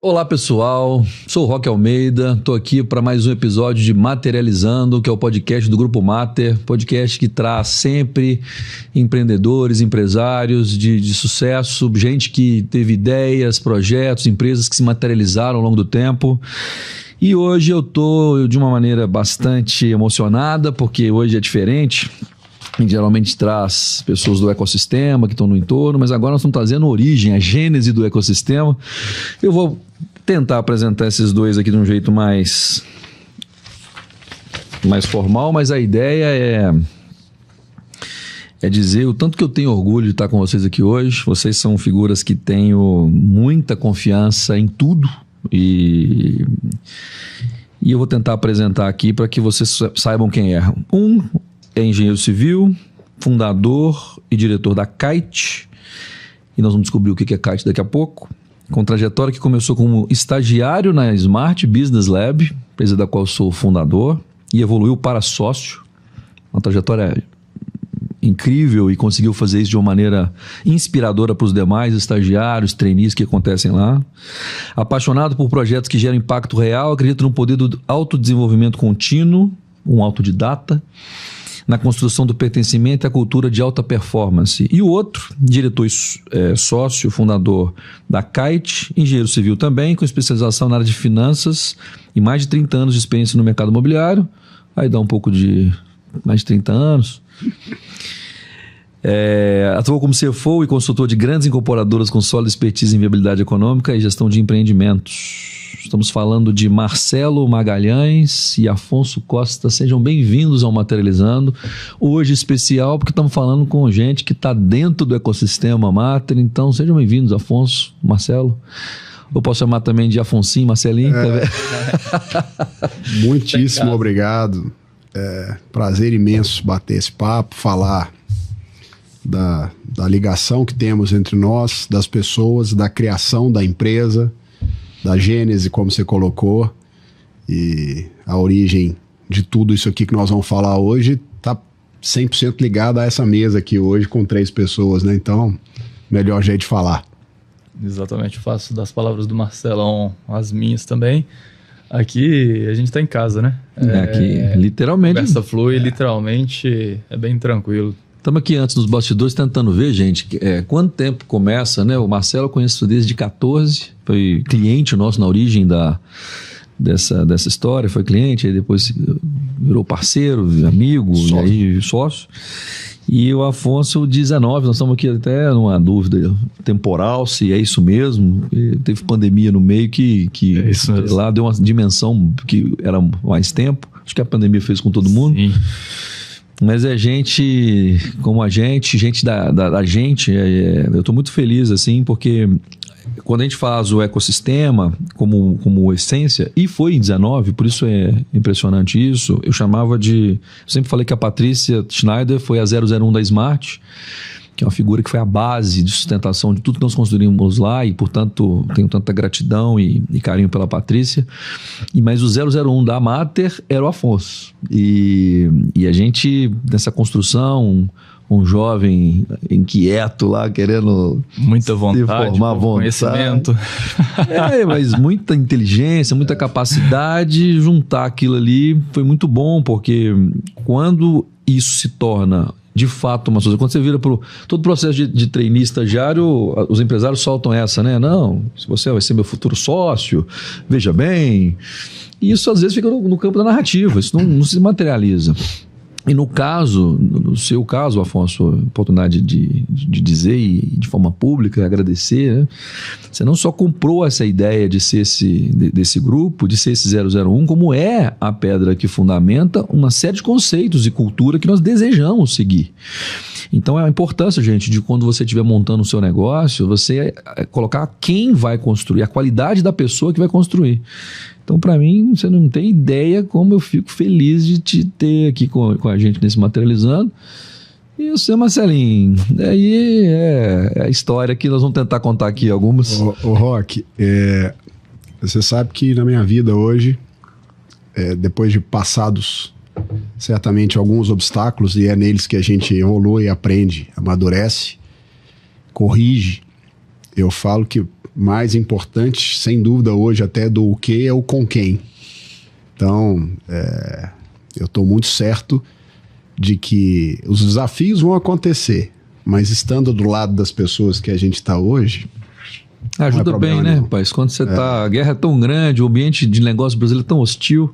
Olá pessoal, sou o Roque Almeida, estou aqui para mais um episódio de Materializando, que é o podcast do Grupo Mater, podcast que traz sempre empreendedores, empresários de sucesso, gente que teve ideias, projetos, empresas que se materializaram ao longo do tempo. E hoje eu estou de uma maneira bastante emocionada, porque hoje é diferente. A gente geralmente traz pessoas do ecossistema que estão no entorno, mas agora nós estamos trazendo a origem, a gênese do ecossistema. Eu vou tentar apresentar esses dois aqui de um jeito mais formal, mas a ideia é dizer o tanto que eu tenho orgulho de estar com vocês aqui hoje. Vocês são figuras que tenho muita confiança em tudo e eu vou tentar apresentar aqui para que vocês saibam quem é. Um é engenheiro civil, fundador e diretor da Kite, e nós vamos descobrir o que é Kite daqui a pouco, com trajetória que começou como estagiário na Smart Business Lab, empresa da qual sou fundador, e evoluiu para sócio, uma trajetória incrível, e conseguiu fazer isso de uma maneira inspiradora para os demais estagiários, trainees que acontecem lá. Apaixonado por projetos que geram impacto real, acredita no poder do autodesenvolvimento contínuo, um autodidata, na construção do pertencimento e a cultura de alta performance. E o outro, diretor sócio, fundador da Kite, engenheiro civil também, com especialização na área de finanças e mais de 30 anos de experiência no mercado imobiliário. Aí dá um pouco de mais de 30 anos. Atuou como CFO e consultor de grandes incorporadoras com sólida expertise em viabilidade econômica e gestão de empreendimentos. Estamos falando de Marcelo Magalhães e Afonso Costa. Sejam bem-vindos ao Materializando. Hoje especial porque estamos falando com gente que está dentro do ecossistema Mater. Então sejam bem-vindos, Afonso, Marcelo. Eu posso chamar também de Afonsinho, Marcelinho. Muitíssimo obrigado. Prazer imenso bater esse papo, falar da ligação que temos entre nós, das pessoas, da criação da empresa, da gênese, como você colocou, e a origem de tudo isso aqui que nós vamos falar hoje está 100% ligada a essa mesa aqui hoje com 3 pessoas, né? Então, melhor jeito de falar. Exatamente, eu faço das palavras do Marcelão as minhas também. Aqui a gente está em casa, né? Aqui, literalmente. A conversa flui, literalmente, é bem tranquilo. Estamos aqui antes nos bastidores tentando ver, gente, quanto tempo começa, né? O Marcelo eu conheço desde 14, foi cliente nosso na origem dessa história, foi cliente, aí depois virou parceiro, amigo, sócio. E aí sócio. E o Afonso, 19, nós estamos aqui até numa dúvida temporal, se é isso mesmo. E teve pandemia no meio que lá deu uma dimensão que era mais tempo. Acho que a pandemia fez com todo mundo. Sim. Mas é gente como a gente da gente. Eu estou muito feliz, assim, porque quando a gente faz o ecossistema como essência, e foi em 19, por isso é impressionante isso, eu sempre falei que a Patrícia Schneider foi a 001 da Smart, que é uma figura que foi a base de sustentação de tudo que nós construímos lá, e portanto tenho tanta gratidão e carinho pela Patrícia. Mas o 001 da Mater era o Afonso, e a gente nessa construção, um jovem inquieto lá, querendo muita vontade, formar conhecimento. Mas muita inteligência, muita capacidade, juntar aquilo ali foi muito bom, porque quando isso se torna de fato uma coisa, quando você vira para todo o processo de trainee estagiário, os empresários soltam essa, né? Não, se você vai ser meu futuro sócio, veja bem. E isso às vezes fica no campo da narrativa, isso não se materializa. E no seu caso, Afonso, a oportunidade de dizer e de forma pública, agradecer, né? Você não só comprou essa ideia de ser desse grupo, de ser esse 001, como é a pedra que fundamenta uma série de conceitos e cultura que nós desejamos seguir. Então é a importância, gente, de quando você estiver montando o seu negócio, você colocar quem vai construir, a qualidade da pessoa que vai construir. Então, para mim, você não tem ideia como eu fico feliz de te ter aqui com a gente nesse Materializando. E o seu Marcelinho, daí é a história que nós vamos tentar contar aqui algumas. Ô Roque, você sabe que na minha vida hoje, depois de passados certamente alguns obstáculos, e é neles que a gente evolui, aprende, amadurece, corrige. Eu falo que mais importante, sem dúvida hoje até do que, é o com quem. Então, eu estou muito certo de que os desafios vão acontecer, mas estando do lado das pessoas que a gente está hoje... Ajuda bem, né, rapaz? Quando você tá... A guerra é tão grande, o ambiente de negócio brasileiro é tão hostil.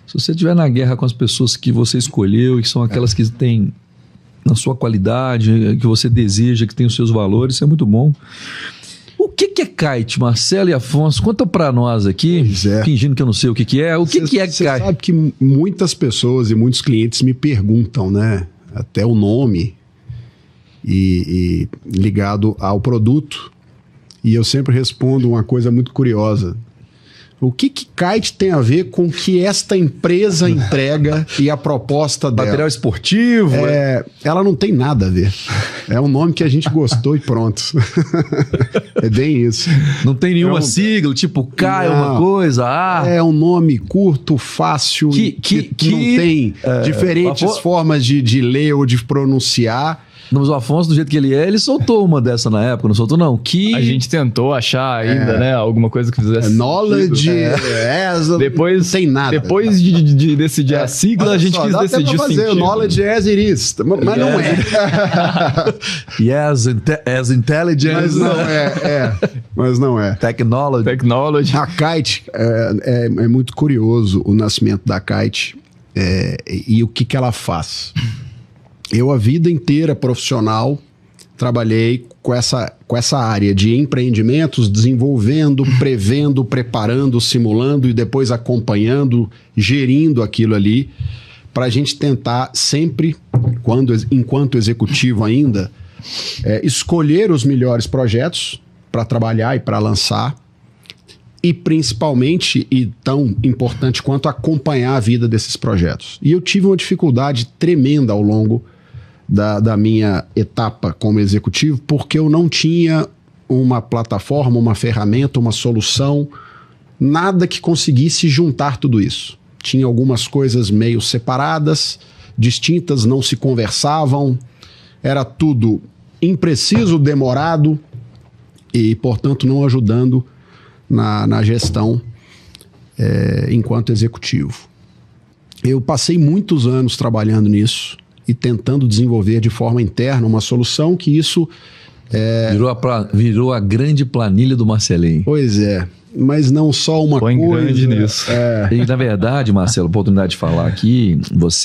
Se você estiver na guerra com as pessoas que você escolheu e que são aquelas que têm na sua qualidade, que você deseja, que tem os seus valores, isso é muito bom. O que é kite, Marcelo e Afonso? Conta pra nós aqui, fingindo que eu não sei o que é. O que é kite? Você sabe que muitas pessoas e muitos clientes me perguntam, né? Até o nome e ligado ao produto. E eu sempre respondo uma coisa muito curiosa. O que kite tem a ver com o que esta empresa entrega e a proposta dela? Material esportivo? Ela não tem nada a ver. É um nome que a gente gostou e pronto. É bem isso. Não tem nenhuma sigla, tipo K é uma coisa, A. É um nome curto, fácil, que não tem diferentes formas de ler ou de pronunciar. Mas o Afonso, do jeito que ele é, ele soltou uma dessa na época, não soltou não? A gente tentou achar ainda, né? Alguma coisa que fizesse knowledge, depois, não tem nada. Depois de decidir a sigla, a gente quis decidir o sentido. Knowledge as it is, mas não é. As intelligence. Mas não é. Technology. A Kite é muito curioso o nascimento da Kite e o que ela faz. Eu, a vida inteira profissional, trabalhei com essa área de empreendimentos, desenvolvendo, prevendo, preparando, simulando e depois acompanhando, gerindo aquilo ali, para a gente tentar sempre, enquanto executivo ainda, escolher os melhores projetos para trabalhar e para lançar, e principalmente, e tão importante quanto, acompanhar a vida desses projetos. E eu tive uma dificuldade tremenda ao longo da minha etapa como executivo, porque eu não tinha uma plataforma, uma ferramenta, uma solução, nada que conseguisse juntar tudo isso. Tinha algumas coisas meio separadas, distintas, não se conversavam, era tudo impreciso, demorado e, portanto, não ajudando na gestão enquanto executivo. Eu passei muitos anos trabalhando nisso e tentando desenvolver de forma interna uma solução que isso... Virou a grande planilha do Marcelinho. Pois é, mas não só uma coisa... grande nisso. E, na verdade, Marcelo, oportunidade de falar aqui,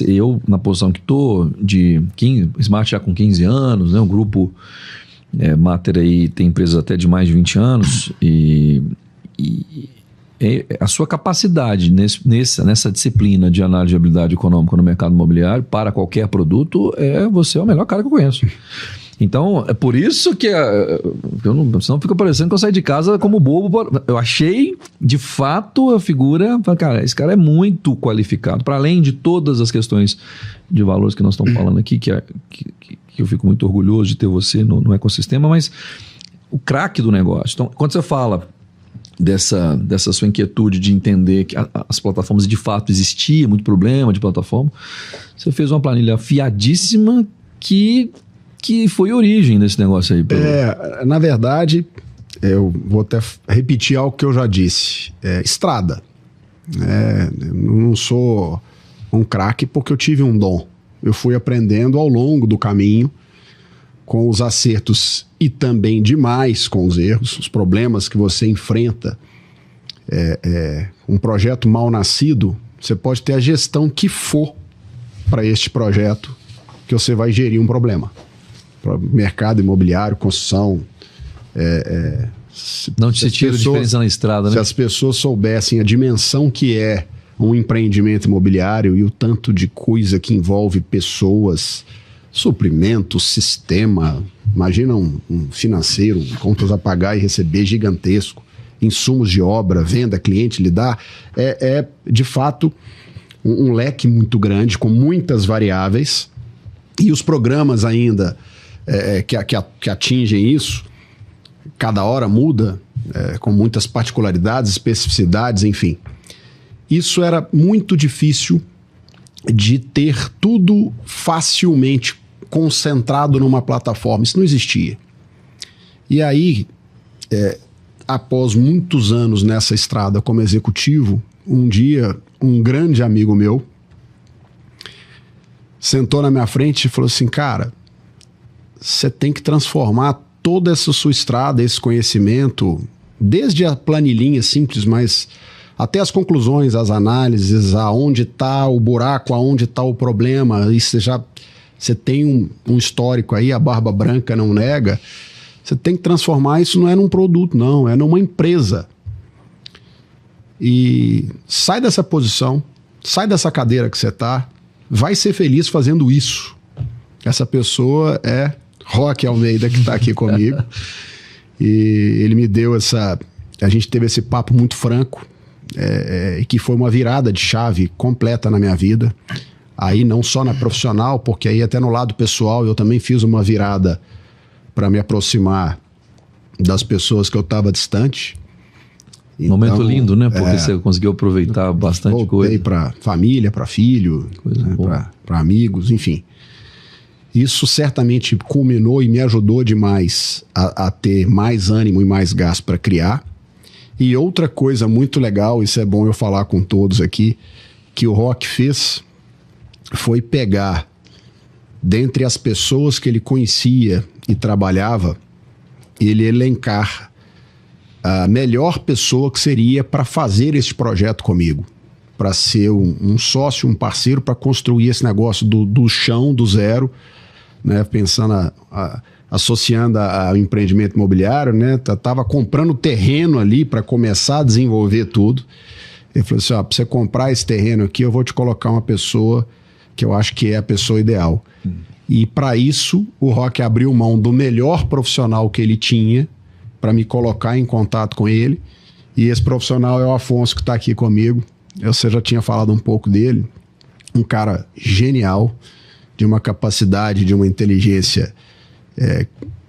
eu, na posição que estou, Smart já com 15 anos, né, o grupo Mater aí tem empresas até de mais de 20 anos, e a sua capacidade nessa disciplina de análise de habilidade econômica no mercado imobiliário para qualquer produto, você é o melhor cara que eu conheço. Então, é por isso que senão fica parecendo que eu saí de casa como bobo. Eu achei, de fato, a figura... Cara, esse cara é muito qualificado. Para além de todas as questões de valores que nós estamos falando aqui, que eu fico muito orgulhoso de ter você no ecossistema, mas o craque do negócio. Então, quando você fala dessa sua inquietude de entender que as plataformas de fato existia, muito problema de plataforma, você fez uma planilha afiadíssima que foi a origem desse negócio aí. Na verdade, eu vou até repetir algo que eu já disse. Estrada. Eu não sou um craque porque eu tive um dom. Eu fui aprendendo ao longo do caminho, com os acertos e também demais com os erros, os problemas que você enfrenta. Um projeto mal nascido, você pode ter a gestão que for para este projeto, que você vai gerir um problema. Para mercado imobiliário, construção. Não se tira a diferença na estrada, né? Se as pessoas soubessem a dimensão que é um empreendimento imobiliário e o tanto de coisa que envolve pessoas, suprimentos, sistema, imagina um financeiro, contas a pagar e receber gigantesco, insumos de obra, venda, cliente, lidar, de fato um leque muito grande, com muitas variáveis, e os programas ainda que atingem isso, cada hora muda, com muitas particularidades, especificidades, enfim. Isso era muito difícil de ter tudo facilmente concentrado numa plataforma. Isso não existia. E aí, após muitos anos nessa estrada como executivo, um dia um grande amigo meu sentou na minha frente e falou assim: cara, você tem que transformar toda essa sua estrada, esse conhecimento, desde a planilhinha simples, mas até as conclusões, as análises, aonde está o buraco, aonde está o problema, e você tem um histórico aí, a barba branca não nega. Você tem que transformar isso, não é num produto, não, é numa empresa. E sai dessa posição, sai dessa cadeira que você está, vai ser feliz fazendo isso. Essa pessoa é Roque Almeida, que está aqui comigo. E ele me deu a gente teve esse papo muito franco, que foi uma virada de chave completa na minha vida. Aí não só na profissional, porque aí até no lado pessoal eu também fiz uma virada para me aproximar das pessoas que eu estava distante. Momento então, lindo, né? Porque você conseguiu aproveitar bastante coisa. Voltei para família, para filho, né? Para amigos, enfim. Isso certamente culminou e me ajudou demais a ter mais ânimo e mais gás para criar. E outra coisa muito legal, isso é bom eu falar com todos aqui, que o Roque fez foi pegar, dentre as pessoas que ele conhecia e trabalhava, ele elencar a melhor pessoa que seria para fazer esse projeto comigo, para ser um sócio, um parceiro, para construir esse negócio do chão, do zero, né? Pensando, associando ao empreendimento imobiliário, né? Tava comprando terreno ali para começar a desenvolver tudo. Ele falou assim: para você comprar esse terreno aqui, eu vou te colocar uma pessoa que eu acho que é a pessoa ideal. E para isso, o Roque abriu mão do melhor profissional que ele tinha para me colocar em contato com ele. E esse profissional é o Afonso, que está aqui comigo. Você já tinha falado um pouco dele. Um cara genial, de uma capacidade, de uma inteligência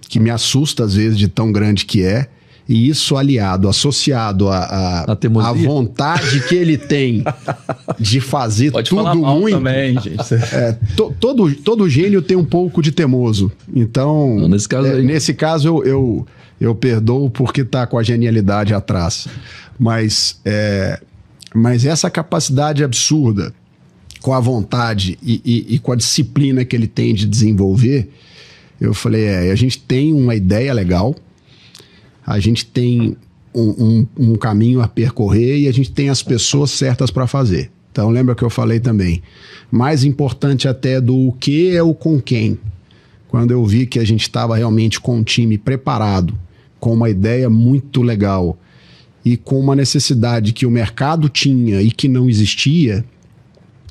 que me assusta às vezes de tão grande que é. E isso associado à vontade que ele tem de fazer Pode tudo falar mal muito. Também, gente. Todo gênio tem um pouco de teimoso. Então, não, nesse caso eu perdoo porque está com a genialidade atrás. Mas essa capacidade absurda, com a vontade e com a disciplina que ele tem de desenvolver, eu falei, a gente tem uma ideia legal, a gente tem um caminho a percorrer e a gente tem as pessoas certas para fazer. Então lembra que eu falei também, mais importante até do o que é o com quem. Quando eu vi que a gente estava realmente com um time preparado, com uma ideia muito legal e com uma necessidade que o mercado tinha e que não existia,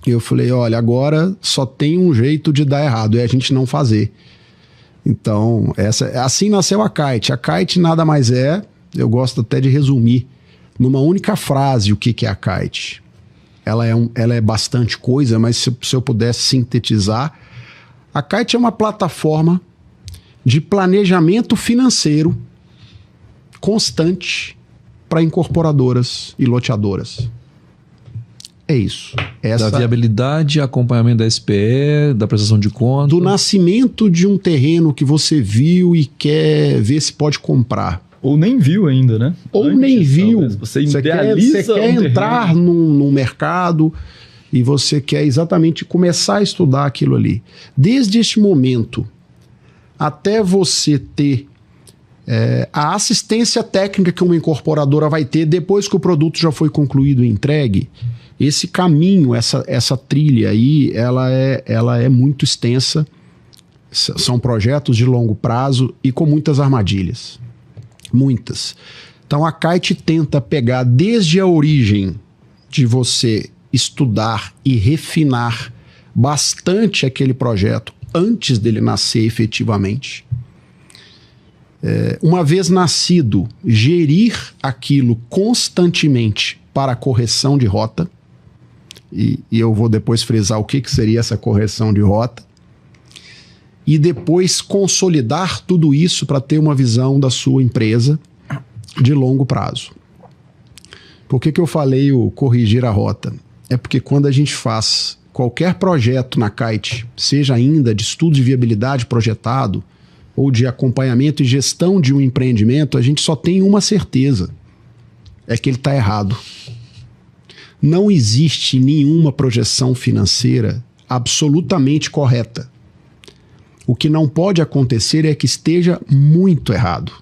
eu falei, olha, agora só tem um jeito de dar errado, é a gente não fazer. Então, assim nasceu a Kite. A Kite nada mais eu gosto até de resumir, numa única frase o que é a Kite. Ela é bastante coisa, mas se eu pudesse sintetizar, a Kite é uma plataforma de planejamento financeiro constante para incorporadoras e loteadoras. É isso. Da viabilidade, acompanhamento da SPE, da prestação de contas. Do nascimento de um terreno que você viu e quer ver se pode comprar. Ou nem viu ainda, né? Ou nem viu. Talvez. Você idealiza você quer entrar num mercado e você quer exatamente começar a estudar aquilo ali. Desde este momento até você ter a assistência técnica que uma incorporadora vai ter depois que o produto já foi concluído e entregue, esse caminho, essa trilha aí, ela é muito extensa. São projetos de longo prazo e com muitas armadilhas. Muitas. Então a Kite tenta pegar desde a origem de você estudar e refinar bastante aquele projeto antes dele nascer efetivamente. Uma vez nascido, gerir aquilo constantemente para a correção de rota. E eu vou depois frisar o que seria essa correção de rota. E depois consolidar tudo isso para ter uma visão da sua empresa de longo prazo. Por que eu falei o corrigir a rota? É porque quando a gente faz qualquer projeto na Kite, seja ainda de estudo de viabilidade projetado, ou de acompanhamento e gestão de um empreendimento, a gente só tem uma certeza, é que ele está errado. Não existe nenhuma projeção financeira absolutamente correta. O que não pode acontecer é que esteja muito errado.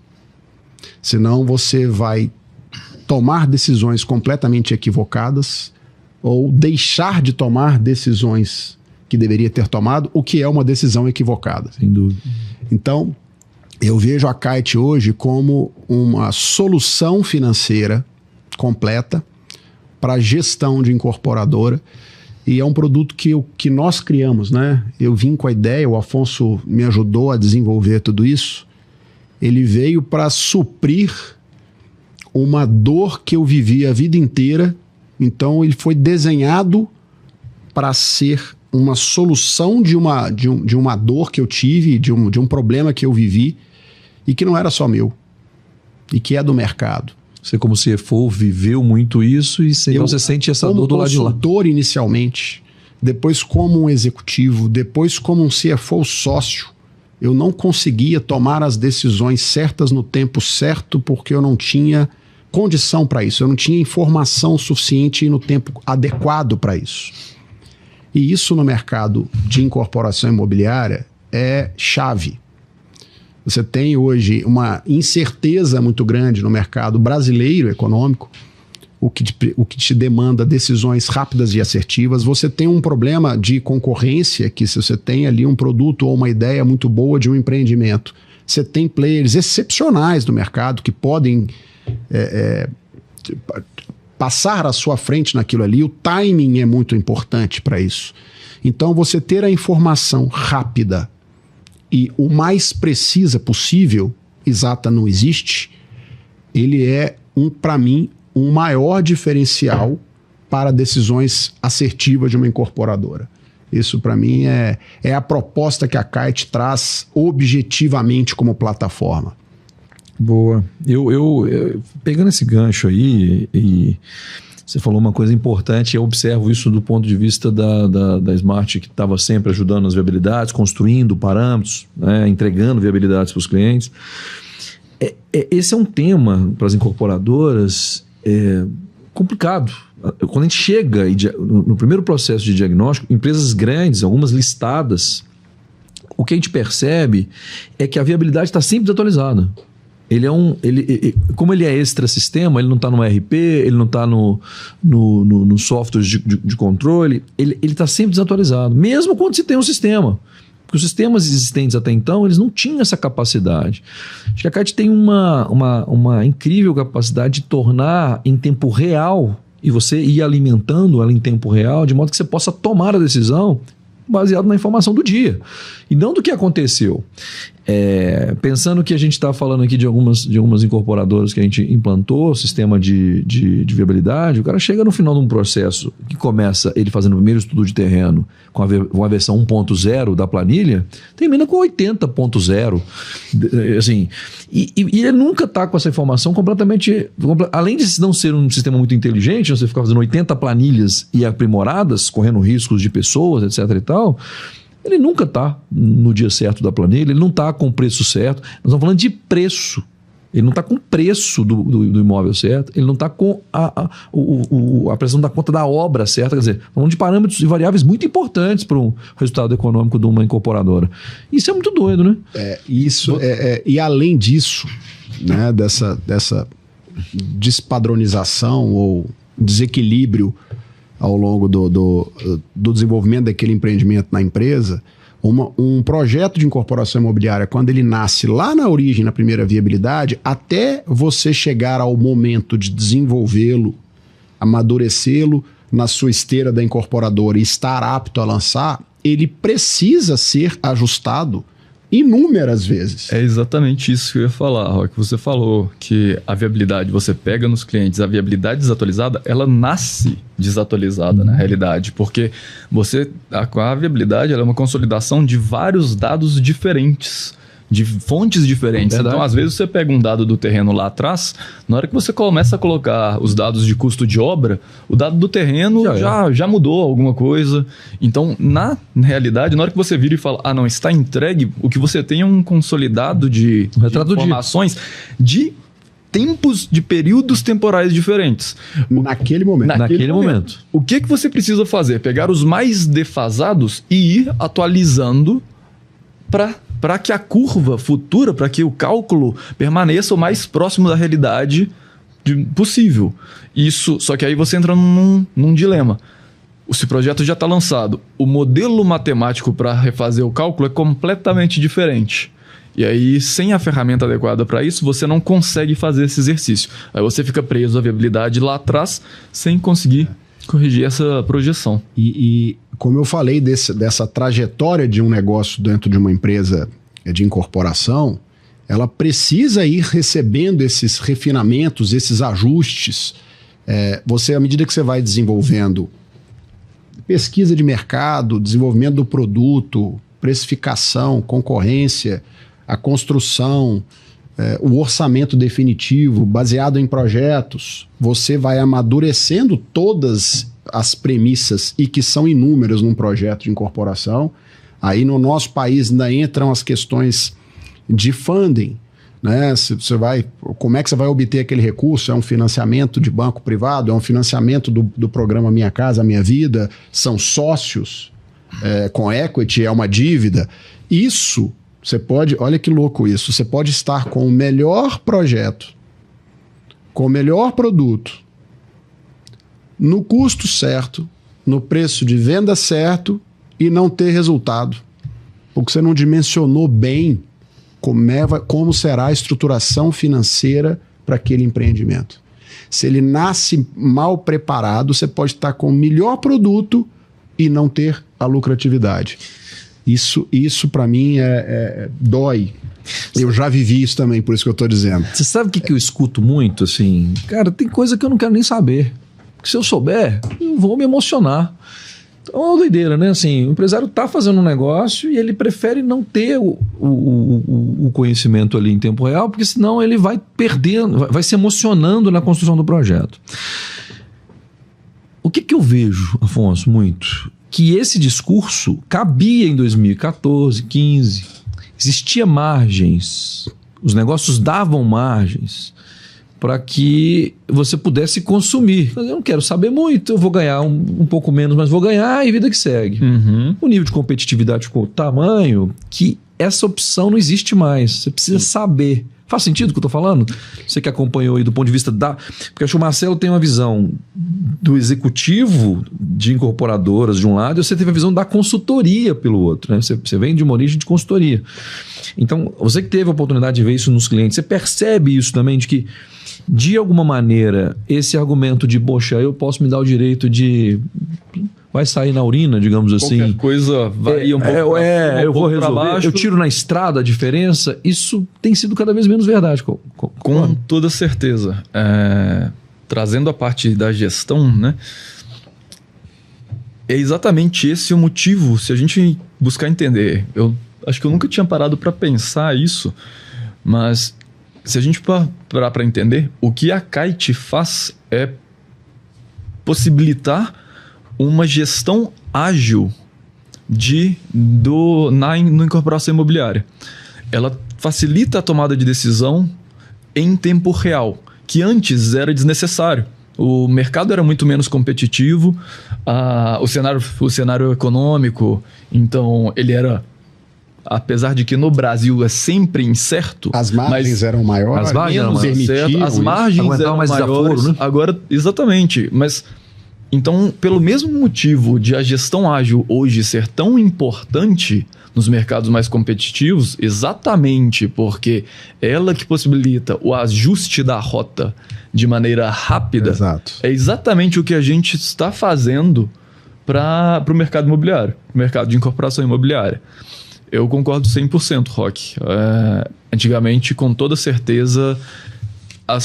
Senão você vai tomar decisões completamente equivocadas ou deixar de tomar decisões que deveria ter tomado, o que é uma decisão equivocada. Sem dúvida. Então, eu vejo a Kite hoje como uma solução financeira completa para a gestão de incorporadora, e é um produto que nós criamos, né? Eu vim com a ideia, o Afonso me ajudou a desenvolver tudo isso. Ele veio para suprir uma dor que eu vivi a vida inteira, então ele foi desenhado para ser uma solução de uma dor que eu tive, de um problema que eu vivi, e que não era só meu, e que é do mercado. Você, como CFO, viveu muito isso e você sente essa dor do lado de lá. Como consultor inicialmente, depois como um executivo, depois como um CFO sócio, eu não conseguia tomar as decisões certas no tempo certo porque eu não tinha condição para isso, eu não tinha informação suficiente e no tempo adequado para isso. E isso no mercado de incorporação imobiliária é chave. Você tem hoje uma incerteza muito grande no mercado brasileiro econômico, o que te demanda decisões rápidas e assertivas. Você tem um problema de concorrência, que se você tem ali um produto ou uma ideia muito boa de um empreendimento, você tem players excepcionais no mercado que podem passar à sua frente naquilo ali. O timing é muito importante para isso. Então, você ter a informação rápida e o mais precisa possível, exata não existe, ele é, para mim, um maior diferencial para decisões assertivas de uma incorporadora. Isso, para mim, é a proposta que a Kite traz objetivamente como plataforma. Boa. Eu pegando esse gancho aí, e você falou uma coisa importante, eu observo isso do ponto de vista da Smart, que estava sempre ajudando nas viabilidades, construindo parâmetros, né, entregando viabilidades para os clientes. Esse é um tema para as incorporadoras complicado. Quando a gente chega no primeiro processo de diagnóstico, empresas grandes, algumas listadas, o que a gente percebe é que a viabilidade está sempre desatualizada. Como ele é extra-sistema, ele não está no ERP, ele não está no software de controle, ele está sempre desatualizado, mesmo quando se tem um sistema. Porque os sistemas existentes até então, eles não tinham essa capacidade. Acho que a Kite tem uma incrível capacidade de tornar em tempo real, e você ir alimentando ela em tempo real, de modo que você possa tomar a decisão baseado na informação do dia, e não do que aconteceu. Pensando que a gente está falando aqui de algumas incorporadoras que a gente implantou, sistema de viabilidade, o cara chega no final de um processo que começa ele fazendo o primeiro estudo de terreno com a versão 1.0 da planilha, termina com 80.0. Assim, e ele nunca está com essa informação completamente... Além de não ser um sistema muito inteligente, você ficar fazendo 80 planilhas e aprimoradas, correndo riscos de pessoas, etc. e tal... Ele nunca está no dia certo da planilha, ele não está com o preço certo. Nós estamos falando de preço. Ele não está com o preço do imóvel certo, ele não está com a pressão da conta da obra certa. Quer dizer, falando de parâmetros e variáveis muito importantes para um resultado econômico de uma incorporadora. Isso é muito doido, né? E além disso, né, dessa despadronização ou desequilíbrio ao longo do desenvolvimento daquele empreendimento na empresa, um projeto de incorporação imobiliária, quando ele nasce lá na origem, na primeira viabilidade, até você chegar ao momento de desenvolvê-lo, amadurecê-lo na sua esteira da incorporadora e estar apto a lançar, ele precisa ser ajustado inúmeras vezes. É exatamente isso que eu ia falar, Roque. Você falou que a viabilidade, você pega nos clientes, a viabilidade desatualizada, ela nasce desatualizada na realidade, porque a viabilidade ela é uma consolidação de vários dados diferentes. de fontes diferentes. Verdade. Então, às vezes, você pega um dado do terreno lá atrás, na hora que você começa a colocar os dados de custo de obra, o dado do terreno já mudou alguma coisa. Então, na realidade, na hora que você vira e fala, não, está entregue, o que você tem é um consolidado de informações de tempos, de períodos temporais diferentes. Naquele momento. Naquele momento. O que você precisa fazer? Pegar os mais defasados e ir atualizando para que a curva futura, para que o cálculo permaneça o mais próximo da realidade possível. Isso, só que aí você entra num dilema. Se o projeto já está lançado, o modelo matemático para refazer o cálculo é completamente diferente. E aí, sem a ferramenta adequada para isso, você não consegue fazer esse exercício. Aí você fica preso à viabilidade lá atrás, sem conseguir corrigir essa projeção. E como eu falei dessa trajetória de um negócio dentro de uma empresa de incorporação, ela precisa ir recebendo esses refinamentos, esses ajustes. Você, à medida que você vai desenvolvendo pesquisa de mercado, desenvolvimento do produto, precificação, concorrência, a construção, o orçamento definitivo, baseado em projetos, você vai amadurecendo todas as premissas e que são inúmeras num projeto de incorporação. Aí no nosso país ainda entram as questões de funding, né? Como é que você vai obter aquele recurso? É um financiamento de banco privado? É um financiamento do programa Minha Casa Minha Vida? São sócios com equity? É uma dívida? Isso... Você pode, olha que louco isso, você pode estar com o melhor projeto, com o melhor produto, no custo certo, no preço de venda certo e não ter resultado. Porque você não dimensionou bem como será a estruturação financeira para aquele empreendimento. Se ele nasce mal preparado, você pode estar com o melhor produto e não ter a lucratividade. Isso para mim dói. Eu já vivi isso também, por isso que eu estou dizendo. Você sabe o que eu escuto muito? Assim, cara, tem coisa que eu não quero nem saber. Porque se eu souber, eu vou me emocionar. Então é uma doideira, né? Assim, o empresário está fazendo um negócio e ele prefere não ter o conhecimento ali em tempo real, porque senão ele vai perdendo, vai se emocionando na construção do projeto. O que eu vejo, Afonso, muito... que esse discurso cabia em 2014, 15. Existia margens, os negócios davam margens para que você pudesse consumir. Eu não quero saber muito, eu vou ganhar um pouco menos, mas vou ganhar e vida que segue. Uhum. O nível de competitividade ficou tamanho que essa opção não existe mais. Você precisa saber. Faz sentido o que eu estou falando? Você que acompanhou aí do ponto de vista da... Porque acho que o Marcelo tem uma visão do executivo de incorporadoras de um lado e você teve a visão da consultoria pelo outro, né? Você vem de uma origem de consultoria. Então, você que teve a oportunidade de ver isso nos clientes, você percebe isso também de que, de alguma maneira, esse argumento de, poxa, eu posso me dar o direito de... vai sair na urina, digamos assim. Qualquer coisa varia um pouco. Eu vou resolver. Eu tiro na estrada a diferença. Isso tem sido cada vez menos verdade. Com toda certeza. Trazendo a parte da gestão, né? É exatamente esse o motivo. Se a gente buscar entender, eu acho que eu nunca tinha parado para pensar isso, mas se a gente parar para entender, o que a Kite faz é possibilitar uma gestão ágil na incorporação imobiliária. Ela facilita a tomada de decisão em tempo real, que antes era desnecessário. O mercado era muito menos competitivo, o cenário econômico, então ele era... Apesar de que no Brasil é sempre incerto... As margens eram maiores, as margens eram incerto, as margens eram mais maiores. Desaforo, né? Agora, exatamente, mas... Então, pelo mesmo motivo de a gestão ágil hoje ser tão importante nos mercados mais competitivos, exatamente porque ela que possibilita o ajuste da rota de maneira rápida, exato, é exatamente o que a gente está fazendo para o mercado imobiliário, o mercado de incorporação imobiliária. Eu concordo 100%, Roque. Antigamente, com toda certeza,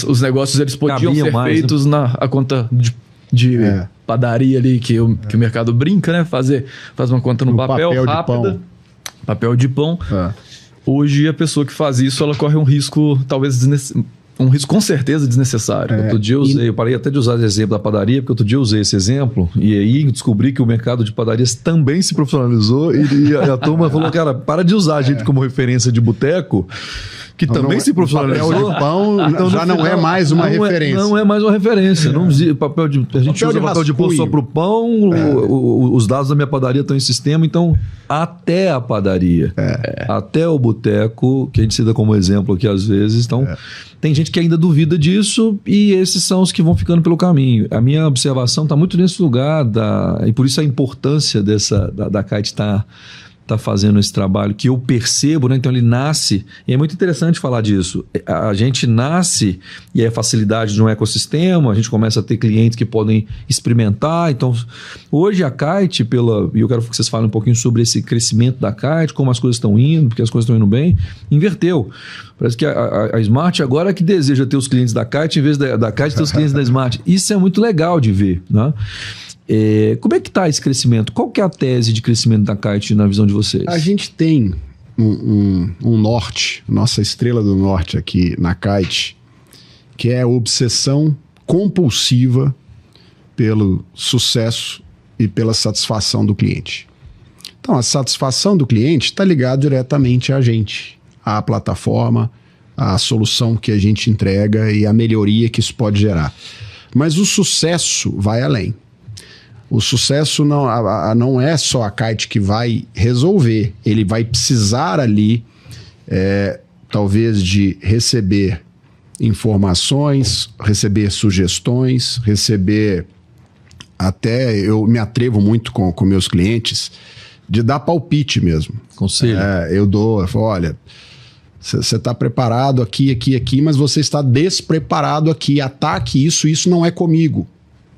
os negócios eles podiam ser feitos, né? A conta de padaria ali que o mercado brinca, né? Faz uma conta no papel rápida, papel de pão. Hoje, a pessoa que faz isso, ela corre um risco, talvez um risco com certeza desnecessário. Outro dia eu parei até de usar esse exemplo da padaria, porque outro dia eu usei esse exemplo e aí descobri que o mercado de padarias também se profissionalizou e a turma falou, cara, para de usar a gente como referência de boteco, que não, também não, se profissionalizou. O papel de pão então, já não é mais uma referência. Não é mais uma referência. Não, a gente usa papel de pão só para o pão, os dados da minha padaria estão em sistema, então até a padaria, até o boteco, que a gente cita como exemplo aqui às vezes, então tem gente que ainda duvida disso e esses são os que vão ficando pelo caminho. A minha observação está muito nesse lugar, e por isso a importância da Kite estar fazendo esse trabalho, que eu percebo, né? Então ele nasce, e é muito interessante falar disso. A gente nasce e é facilidade de um ecossistema, a gente começa a ter clientes que podem experimentar. Então, hoje a Kite, e eu quero que vocês falem um pouquinho sobre esse crescimento da Kite, como as coisas estão indo, porque as coisas estão indo bem, inverteu. Parece que a Smart agora é que deseja ter os clientes da Kite, em vez da Kite ter os clientes da Smart. Isso é muito legal de ver, né? Como é que está esse crescimento? Qual que é a tese de crescimento da Kite na visão de vocês? A gente tem um norte, nossa estrela do norte aqui na Kite, que é a obsessão compulsiva pelo sucesso e pela satisfação do cliente. Então, a satisfação do cliente está ligada diretamente a gente, à plataforma, à solução que a gente entrega e a melhoria que isso pode gerar. Mas o sucesso vai além. O sucesso não é só a Kite que vai resolver. Ele vai precisar ali, talvez, de receber informações, receber sugestões, receber... Até eu me atrevo muito com meus clientes de dar palpite mesmo. Conselho. Eu falo, olha, você está preparado aqui, mas você está despreparado aqui. Ataque isso não é comigo.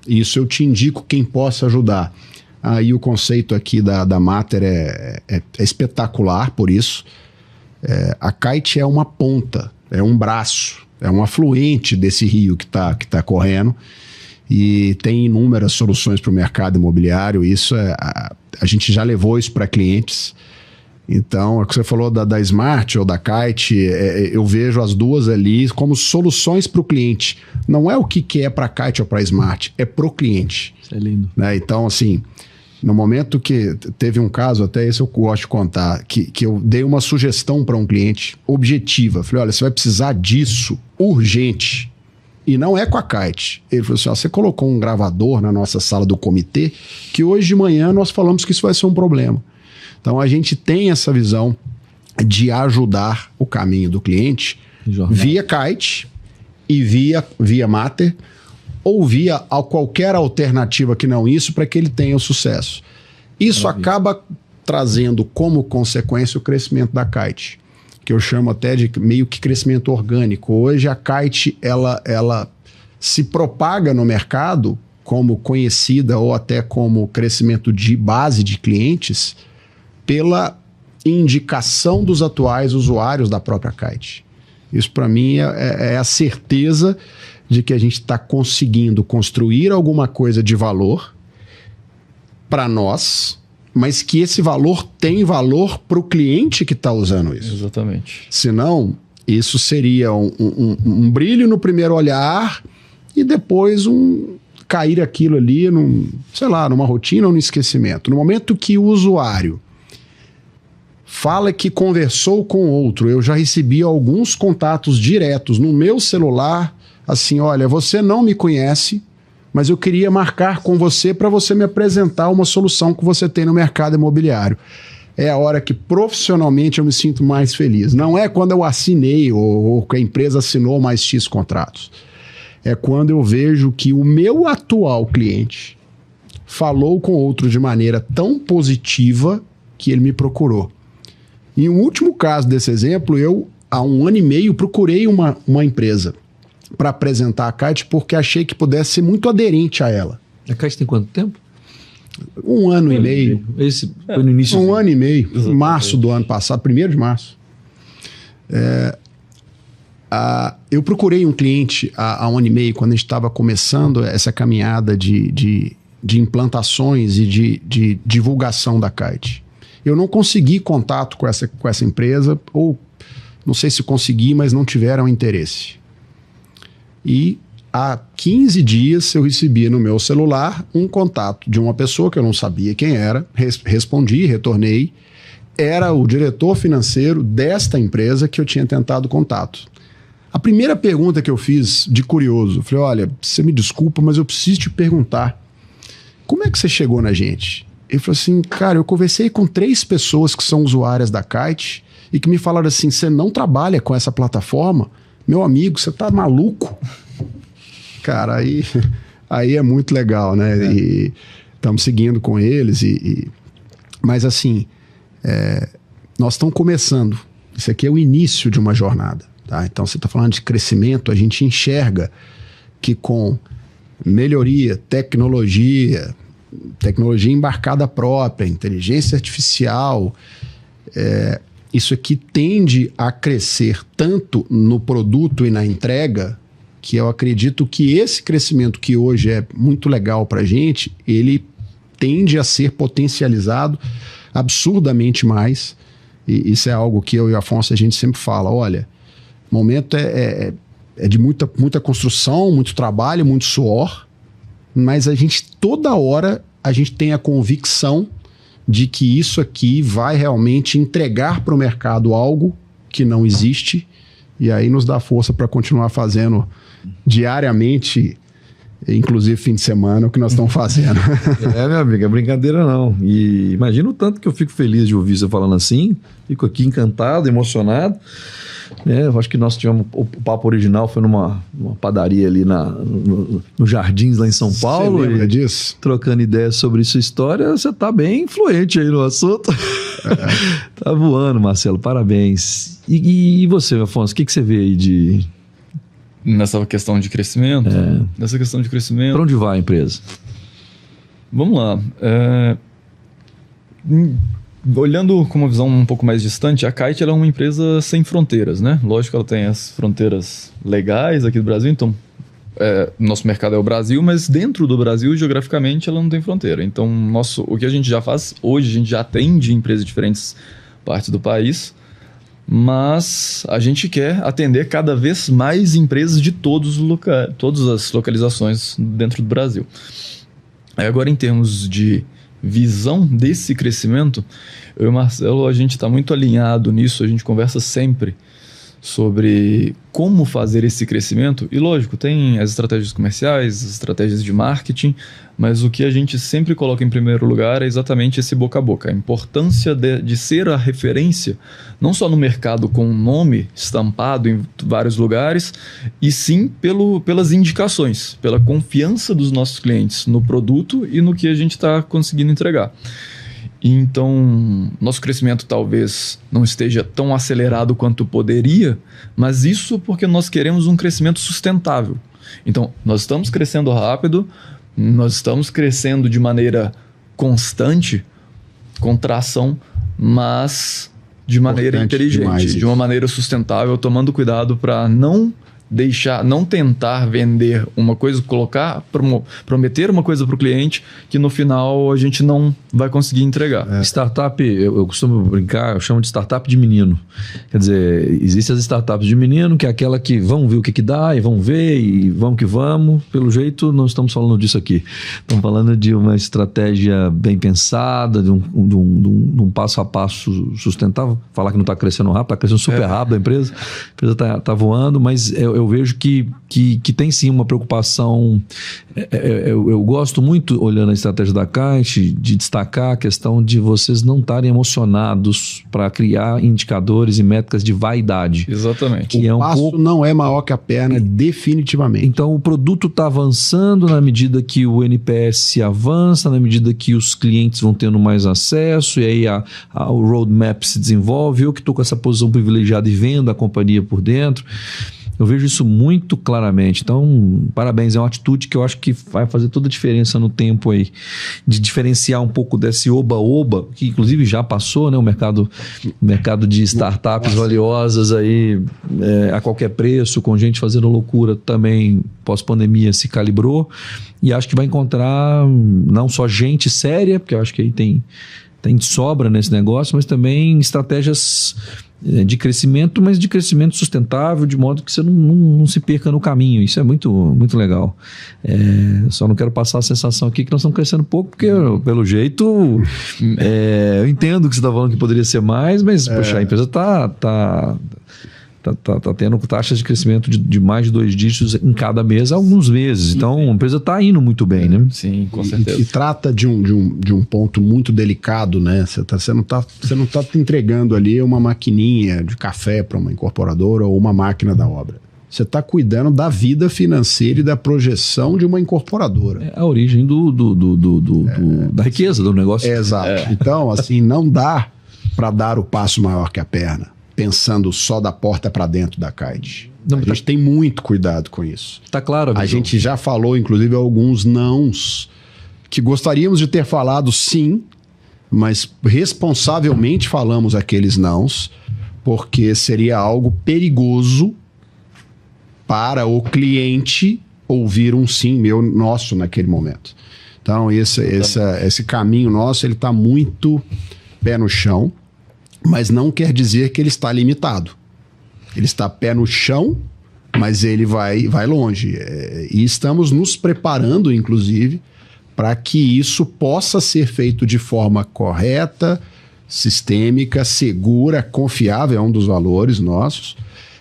Isso eu te indico quem possa ajudar. Aí o conceito aqui da Mater é espetacular por isso. A Kite é uma ponta, é um braço, é um afluente desse rio que tá correndo e tem inúmeras soluções para o mercado imobiliário. Isso a gente já levou isso para clientes. Então, o que você falou da Smart ou da Kite, eu vejo as duas ali como soluções para o cliente. Não é o que é para a Kite ou para a Smart, é para o cliente. Isso é lindo. Né? Então, assim, no momento que teve um caso, até esse eu gosto de contar, que eu dei uma sugestão para um cliente objetiva. Falei, olha, você vai precisar disso urgente. E não é com a Kite. Ele falou assim, você colocou um gravador na nossa sala do comitê, que hoje de manhã nós falamos que isso vai ser um problema. Então, a gente tem essa visão de ajudar o caminho do cliente via Kite e via Mater ou via qualquer alternativa que não isso para que ele tenha o sucesso. Isso acaba trazendo como consequência o crescimento da Kite, que eu chamo até de meio que crescimento orgânico. Hoje a Kite ela se propaga no mercado como conhecida ou até como crescimento de base de clientes pela indicação dos atuais usuários da própria Kite. Isso, para mim, é a certeza de que a gente está conseguindo construir alguma coisa de valor para nós, mas que esse valor tem valor para o cliente que está usando isso. Exatamente. Senão, isso seria um brilho no primeiro olhar e depois cair aquilo ali, numa rotina ou no esquecimento. No momento que o usuário fala que conversou com outro, eu já recebi alguns contatos diretos no meu celular, assim, olha, você não me conhece, mas eu queria marcar com você para você me apresentar uma solução que você tem no mercado imobiliário. É a hora que profissionalmente eu me sinto mais feliz. Não é quando eu assinei ou que a empresa assinou mais X contratos. É quando eu vejo que o meu atual cliente falou com outro de maneira tão positiva que ele me procurou. Em um último caso desse exemplo, eu, há 1 ano e meio, procurei uma empresa para apresentar a Kite porque achei que pudesse ser muito aderente a ela. A Kite tem quanto tempo? 1 ano e meio. Esse foi no início. 1 ano e meio. Exatamente. Março do ano passado, 1º de março. Eu procurei um cliente há 1 ano e meio, quando a gente estava começando essa caminhada de implantações e de divulgação da Kite. Eu não consegui contato com essa empresa, ou não sei se consegui, mas não tiveram interesse. E há 15 dias eu recebi no meu celular um contato de uma pessoa que eu não sabia quem era, respondi, retornei, era o diretor financeiro desta empresa que eu tinha tentado contato. A primeira pergunta que eu fiz de curioso, falei, olha, você me desculpa, mas eu preciso te perguntar, como é que você chegou na gente? Ele falou assim, cara, eu conversei com 3 pessoas que são usuárias da Kite e que me falaram assim, você não trabalha com essa plataforma? Meu amigo, você tá maluco? Cara, aí é muito legal, né? E estamos seguindo com eles. Mas assim, nós estamos começando. Isso aqui é o início de uma jornada. Tá? Então, você está falando de crescimento, a gente enxerga que com melhoria, tecnologia embarcada própria, inteligência artificial, isso aqui tende a crescer tanto no produto e na entrega, que eu acredito que esse crescimento que hoje é muito legal para a gente, ele tende a ser potencializado absurdamente mais. E isso é algo que eu e o Afonso a gente sempre fala, olha, o momento é de muita construção, muito trabalho, muito suor, mas a gente, toda hora, a gente tem a convicção de que isso aqui vai realmente entregar para o mercado algo que não existe, e aí nos dá força para continuar fazendo diariamente, inclusive fim de semana, o que nós estamos fazendo. Meu amigo, é brincadeira não. E imagina o tanto que eu fico feliz de ouvir você falando assim, fico aqui encantado, emocionado. Eu acho que nós tivemos o papo original, foi numa padaria ali no Jardins, lá em São Paulo. Você lembra disso? Trocando ideias sobre sua história, você tá bem influente aí no assunto. Tá voando, Marcelo, parabéns. E você, Afonso, o que você vê aí nessa questão de crescimento? Nessa questão de crescimento... Para onde vai a empresa? Vamos lá. Olhando com uma visão um pouco mais distante, a Kite ela é uma empresa sem fronteiras, né? Lógico que ela tem as fronteiras legais aqui do Brasil, então nosso mercado é o Brasil, mas dentro do Brasil, geograficamente, ela não tem fronteira. Então, o que a gente já faz, hoje a gente já atende empresas de diferentes partes do país, mas a gente quer atender cada vez mais empresas de todas as localizações dentro do Brasil. Agora, em termos de visão desse crescimento, eu e o Marcelo, a gente está muito alinhado nisso, a gente conversa sempre sobre como fazer esse crescimento, e lógico, tem as estratégias comerciais, as estratégias de marketing, mas o que a gente sempre coloca em primeiro lugar é exatamente esse boca a boca, a importância de ser a referência, não só no mercado com um nome estampado em vários lugares, e sim pelas indicações, pela confiança dos nossos clientes no produto e no que a gente está conseguindo entregar. Então, nosso crescimento talvez não esteja tão acelerado quanto poderia, mas isso porque nós queremos um crescimento sustentável. Então, nós estamos crescendo rápido, nós estamos crescendo de maneira constante, com tração, mas de maneira inteligente, de uma maneira sustentável, tomando cuidado para não tentar vender uma coisa, prometer uma coisa para o cliente que no final a gente não vai conseguir entregar. Startup, eu costumo brincar, eu chamo de startup de menino. Quer dizer, existem as startups de menino, que é aquela que vão ver o que dá e vão ver e vamos que vamos. Pelo jeito, não estamos falando disso aqui. Estamos falando de uma estratégia bem pensada, de um passo a passo sustentável. Falar que não está crescendo rápido, está crescendo super rápido a empresa está voando, mas eu vejo que tem sim uma preocupação. Eu gosto muito, olhando a estratégia da Kite, de destacar a questão de vocês não estarem emocionados para criar indicadores e métricas de vaidade. Exatamente. O passo não é maior que a perna, definitivamente. Então, o produto está avançando na medida que o NPS avança, na medida que os clientes vão tendo mais acesso, e aí o roadmap se desenvolve. Eu que estou com essa posição privilegiada e vendo a companhia por dentro, eu vejo isso muito claramente. Então, parabéns, é uma atitude que eu acho que vai fazer toda a diferença no tempo aí, de diferenciar um pouco desse oba-oba, que inclusive já passou, né? O mercado de startups valiosas aí, a qualquer preço, com gente fazendo loucura também, pós-pandemia se calibrou, e acho que vai encontrar não só gente séria, porque eu acho que aí tem tem sobra nesse negócio, mas também estratégias de crescimento, mas de crescimento sustentável, de modo que você não se perca no caminho. Isso é muito, muito legal. Só não quero passar a sensação aqui que nós estamos crescendo pouco, porque pelo jeito eu entendo que você está falando que poderia ser mais, mas poxa, a empresa está tendo taxas de crescimento de mais de 2 dígitos em cada mês há alguns meses. Então, a empresa está indo muito bem, né? Sim, com certeza. E trata de um ponto muito delicado, né? Você não tá te entregando ali uma maquininha de café para uma incorporadora ou uma máquina da obra. Você está cuidando da vida financeira e da projeção de uma incorporadora. É a origem da riqueza do negócio. Exato. Então, assim, não dá para dar o passo maior que a perna, pensando só da porta para dentro da Kite. A gente tem muito cuidado com isso. Tá claro. A gente já falou, inclusive, alguns nãos que gostaríamos de ter falado sim, mas responsavelmente falamos aqueles nãos, porque seria algo perigoso para o cliente ouvir um sim nosso naquele momento. Então, esse caminho nosso, ele está muito pé no chão, mas não quer dizer que ele está limitado. Ele está pé no chão, mas ele vai longe. E estamos nos preparando, inclusive, para que isso possa ser feito de forma correta, sistêmica, segura, confiável, é um dos valores nossos,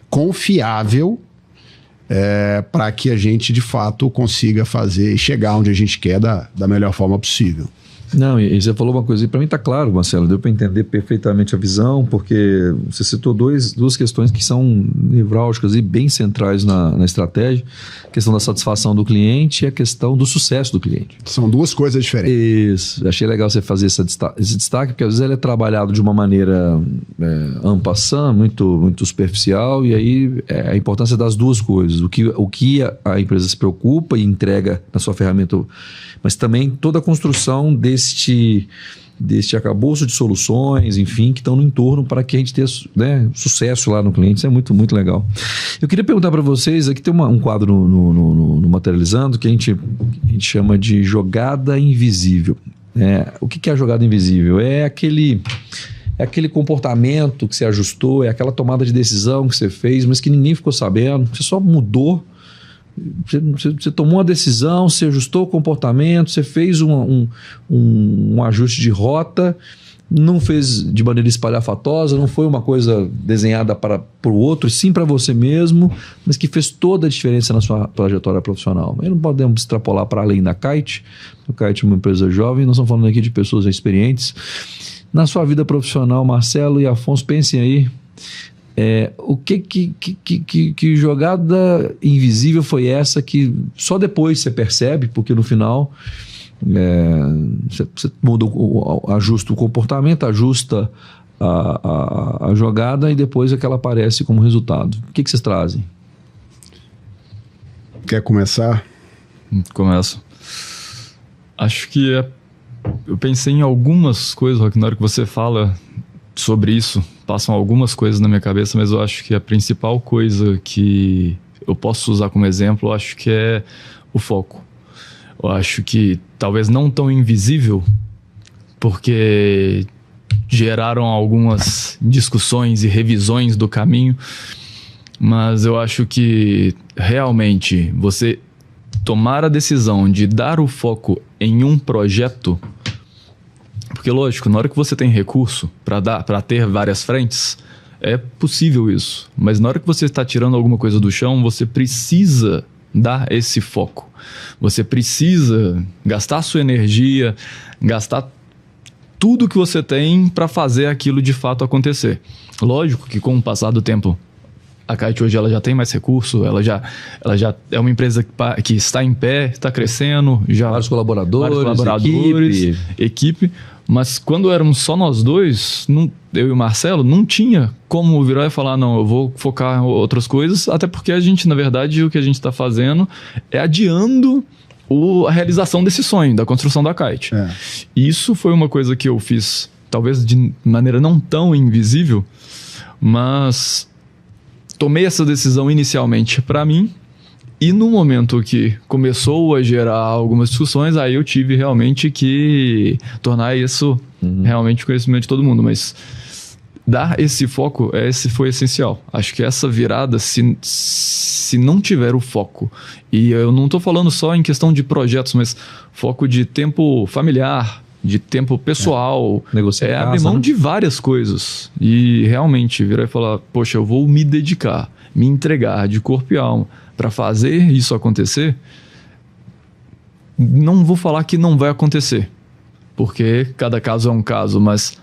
confiável, para que a gente, de fato, consiga fazer e chegar onde a gente quer da melhor forma possível. Não, e você falou uma coisa, e para mim está claro, Marcelo, deu para entender perfeitamente a visão, porque você citou duas questões que são nevrálgicas e bem centrais na estratégia, a questão da satisfação do cliente e a questão do sucesso do cliente. São duas coisas diferentes. Isso, achei legal você fazer esse destaque, porque às vezes ele é trabalhado de uma maneira en passant, muito superficial, e aí a importância das duas coisas, o que a empresa se preocupa e entrega na sua ferramenta, mas também toda a construção deste arcabouço de soluções, enfim, que estão no entorno para que a gente tenha, né, sucesso lá no cliente. Isso é muito, muito legal. Eu queria perguntar para vocês, aqui tem um quadro no Materializando que a gente chama de jogada invisível. O que é a jogada invisível? É aquele comportamento que você ajustou, é aquela tomada de decisão que você fez, mas que ninguém ficou sabendo, você só mudou. Você tomou uma decisão, você ajustou o comportamento, você fez um ajuste de rota, não fez de maneira espalhafatosa, não foi uma coisa desenhada para o outro, sim para você mesmo, mas que fez toda a diferença na sua trajetória profissional. Mas não podemos extrapolar para além da Kite. A Kite é uma empresa jovem, nós estamos falando aqui de pessoas experientes. Na sua vida profissional, Marcelo e Afonso, pensem aí, o que jogada invisível foi essa que só depois você percebe, porque no final você muda, ajusta o comportamento, ajusta a jogada e depois é que ela aparece como resultado. O que vocês trazem? Quer começar? Começo. Acho que eu pensei em algumas coisas, Roque, na hora que você fala sobre isso, passam algumas coisas na minha cabeça, mas eu acho que a principal coisa que eu posso usar como exemplo, eu acho que é o foco. Eu acho que talvez não tão invisível, porque geraram algumas discussões e revisões do caminho, mas eu acho que realmente você tomar a decisão de dar o foco em um projeto. Porque, lógico, na hora que você tem recurso para ter várias frentes, é possível isso. Mas na hora que você está tirando alguma coisa do chão, você precisa dar esse foco. Você precisa gastar sua energia, gastar tudo que você tem para fazer aquilo de fato acontecer. Lógico que com o passar do tempo, a Kite hoje ela já tem mais recurso, ela já é uma empresa que está em pé, está crescendo, já vários colaboradores, equipe. Mas quando éramos só nós dois, eu e o Marcelo, não tinha como virar e falar, não, eu vou focar em outras coisas, até porque a gente, na verdade, o que a gente está fazendo é adiando a realização desse sonho, da construção da Kite. Isso foi uma coisa que eu fiz, talvez de maneira não tão invisível, mas tomei essa decisão inicialmente para mim E no momento que começou a gerar algumas discussões, aí eu tive realmente que tornar isso realmente conhecimento de todo mundo. Mas dar esse foco, esse foi essencial. Acho que essa virada, se não tiver o foco, e eu não estou falando só em questão de projetos, mas foco de tempo familiar, de tempo pessoal, negociar abrir mão de várias coisas. E realmente virar e falar, poxa, eu vou me dedicar, me entregar de corpo e alma para fazer isso acontecer. Não vou falar que não vai acontecer, porque cada caso é um caso, mas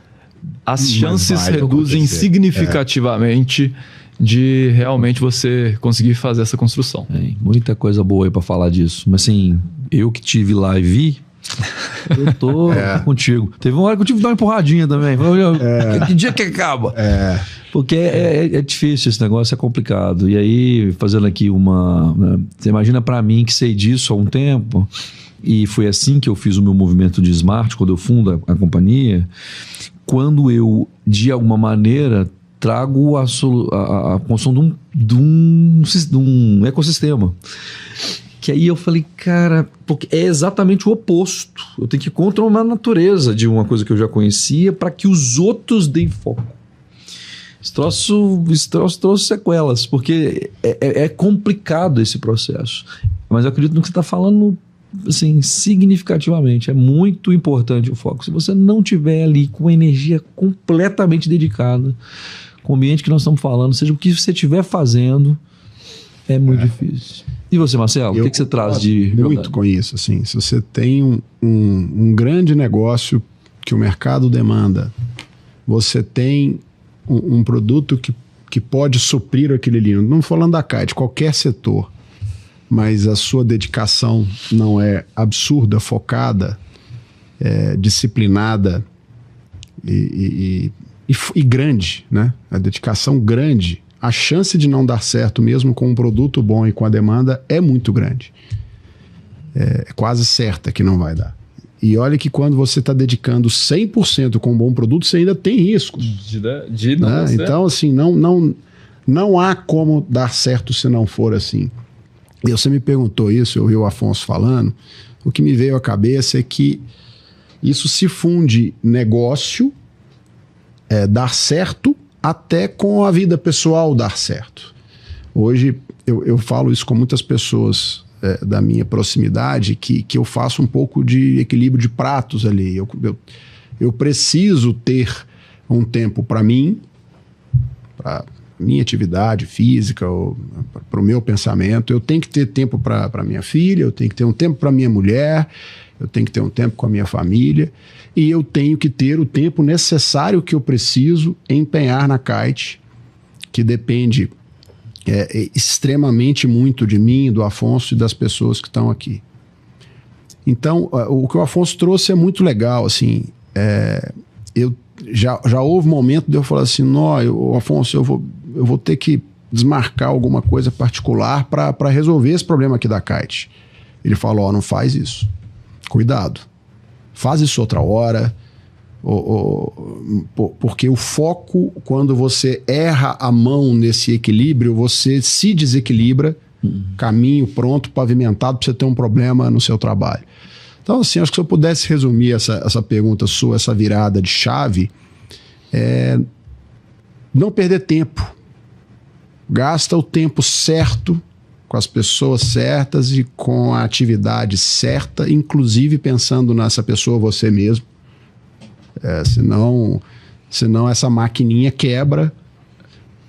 as chances reduzem significativamente de realmente você conseguir fazer essa construção. Muita coisa boa aí para falar disso. Mas assim, eu que tive lá e vi, eu tô contigo. Teve uma hora que eu tive que dar uma empurradinha também. Que dia que acaba? Porque é difícil esse negócio, é complicado. E aí, fazendo aqui você imagina para mim que sei disso há um tempo, e foi assim que eu fiz o meu movimento de Smart, quando eu fundo a companhia, quando eu, de alguma maneira, trago a construção de um ecossistema. Que aí eu falei, cara, porque é exatamente o oposto. Eu tenho que controlar a natureza de uma coisa que eu já conhecia para que os outros deem foco. Esse troço trouxe sequelas, porque é complicado esse processo. Mas eu acredito no que você está falando, assim, significativamente. É muito importante o foco. Se você não tiver ali com energia completamente dedicada, com o ambiente que nós estamos falando, seja o que você estiver fazendo, é muito difícil. E você, Marcelo, o que você traz de... Muito com isso, assim. Se você tem um grande negócio que o mercado demanda, você tem um produto que pode suprir aquele ali. Não falando da CAI, de qualquer setor, mas a sua dedicação não é absurda, focada, disciplinada e grande, né? A dedicação grande, a chance de não dar certo mesmo com um produto bom e com a demanda é muito grande. É quase certa que não vai dar. E olha que quando você está dedicando 100% com um bom produto, você ainda tem riscos. De não dar certo. Então, assim, não há como dar certo se não for assim. E você me perguntou isso, eu ouvi o Afonso falando, o que me veio à cabeça é que isso se funde negócio, dar certo, até com a vida pessoal dar certo. Hoje eu falo isso com muitas pessoas da minha proximidade, que eu faço um pouco de equilíbrio de pratos ali. Eu preciso ter um tempo para mim, para minha atividade física, para o meu pensamento. Eu tenho que ter tempo para minha filha, eu tenho que ter um tempo para minha mulher, eu tenho que ter um tempo com a minha família, e eu tenho que ter o tempo necessário que eu preciso empenhar na Kite, que depende extremamente muito de mim, do Afonso e das pessoas que estão aqui. Então, o que o Afonso trouxe é muito legal, assim, já houve momento de eu falar assim, Afonso, eu vou ter que desmarcar alguma coisa particular para resolver esse problema aqui da Kite. Ele falou, não faz isso, cuidado, faz isso outra hora, porque o foco, quando você erra a mão nesse equilíbrio, você se desequilibra, caminho pronto, pavimentado, para você ter um problema no seu trabalho. Então, assim, acho que se eu pudesse resumir essa pergunta sua, essa virada de chave, não perder tempo. Gasta o tempo certo com as pessoas certas e com a atividade certa, inclusive pensando nessa pessoa você mesmo. Senão essa maquininha quebra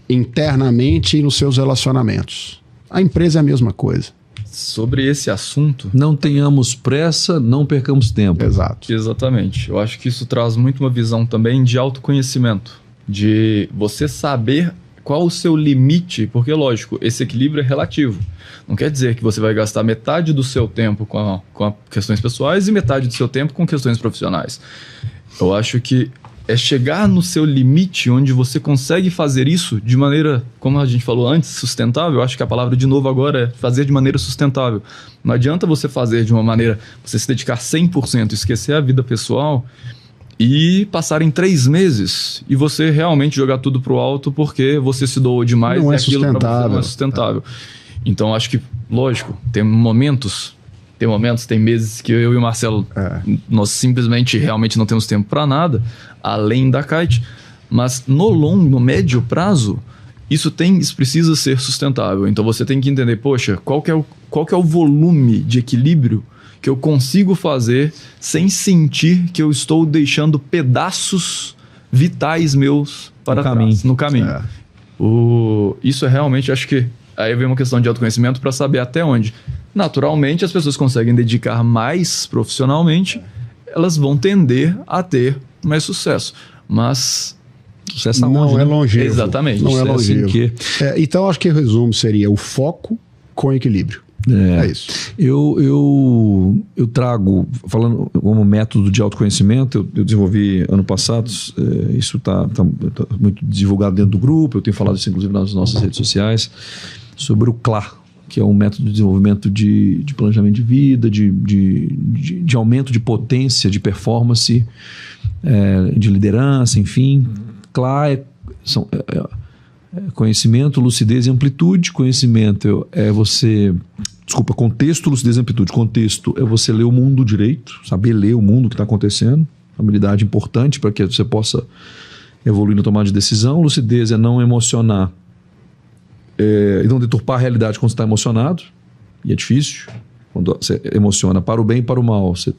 internamente e nos seus relacionamentos. A empresa é a mesma coisa. Sobre esse assunto... Não tenhamos pressa, não percamos tempo. Exato. Exatamente. Eu acho que isso traz muito uma visão também de autoconhecimento. De você saber qual o seu limite, porque, lógico, esse equilíbrio é relativo. Não quer dizer que você vai gastar metade do seu tempo com questões pessoais e metade do seu tempo com questões profissionais. Eu acho que é chegar no seu limite onde você consegue fazer isso de maneira, como a gente falou antes, sustentável. Eu acho que a palavra de novo agora é fazer de maneira sustentável. Não adianta você fazer de uma maneira, você se dedicar 100%, esquecer a vida pessoal e passar em 3 meses e você realmente jogar tudo pro alto porque você se doou demais não e é aquilo para você não é sustentável. sustentável. Então, acho que, lógico, tem momentos, tem meses que eu e o Marcelo, nós simplesmente realmente não temos tempo para nada, além da kite, mas no médio prazo, isso precisa ser sustentável. Então, você tem que entender, poxa, qual que é o volume de equilíbrio que eu consigo fazer sem sentir que eu estou deixando pedaços vitais meus para trás, no caminho. Isso é realmente, acho que aí vem uma questão de autoconhecimento para saber até onde. Naturalmente, as pessoas conseguem dedicar mais profissionalmente, elas vão tender a ter mais sucesso. Mas sucesso não é longevo. Exatamente. Não é longevo. Que... então, acho que o resumo seria o foco com equilíbrio. É isso. Eu trago, falando como método de autoconhecimento, eu desenvolvi ano passado, isso está muito divulgado dentro do grupo, eu tenho falado isso inclusive nas nossas redes sociais, sobre o CLA, que é um método de desenvolvimento de planejamento de vida, de aumento de potência, de performance, de liderança, enfim. CLA é conhecimento, lucidez e amplitude. Conhecimento contexto, lucidez e amplitude. Contexto é você ler o mundo direito, saber ler o mundo que está acontecendo, habilidade importante para que você possa evoluir na tomada de decisão. Lucidez é não emocionar e não deturpar a realidade quando você está emocionado, e é difícil. Quando você emociona para o bem e para o mal, você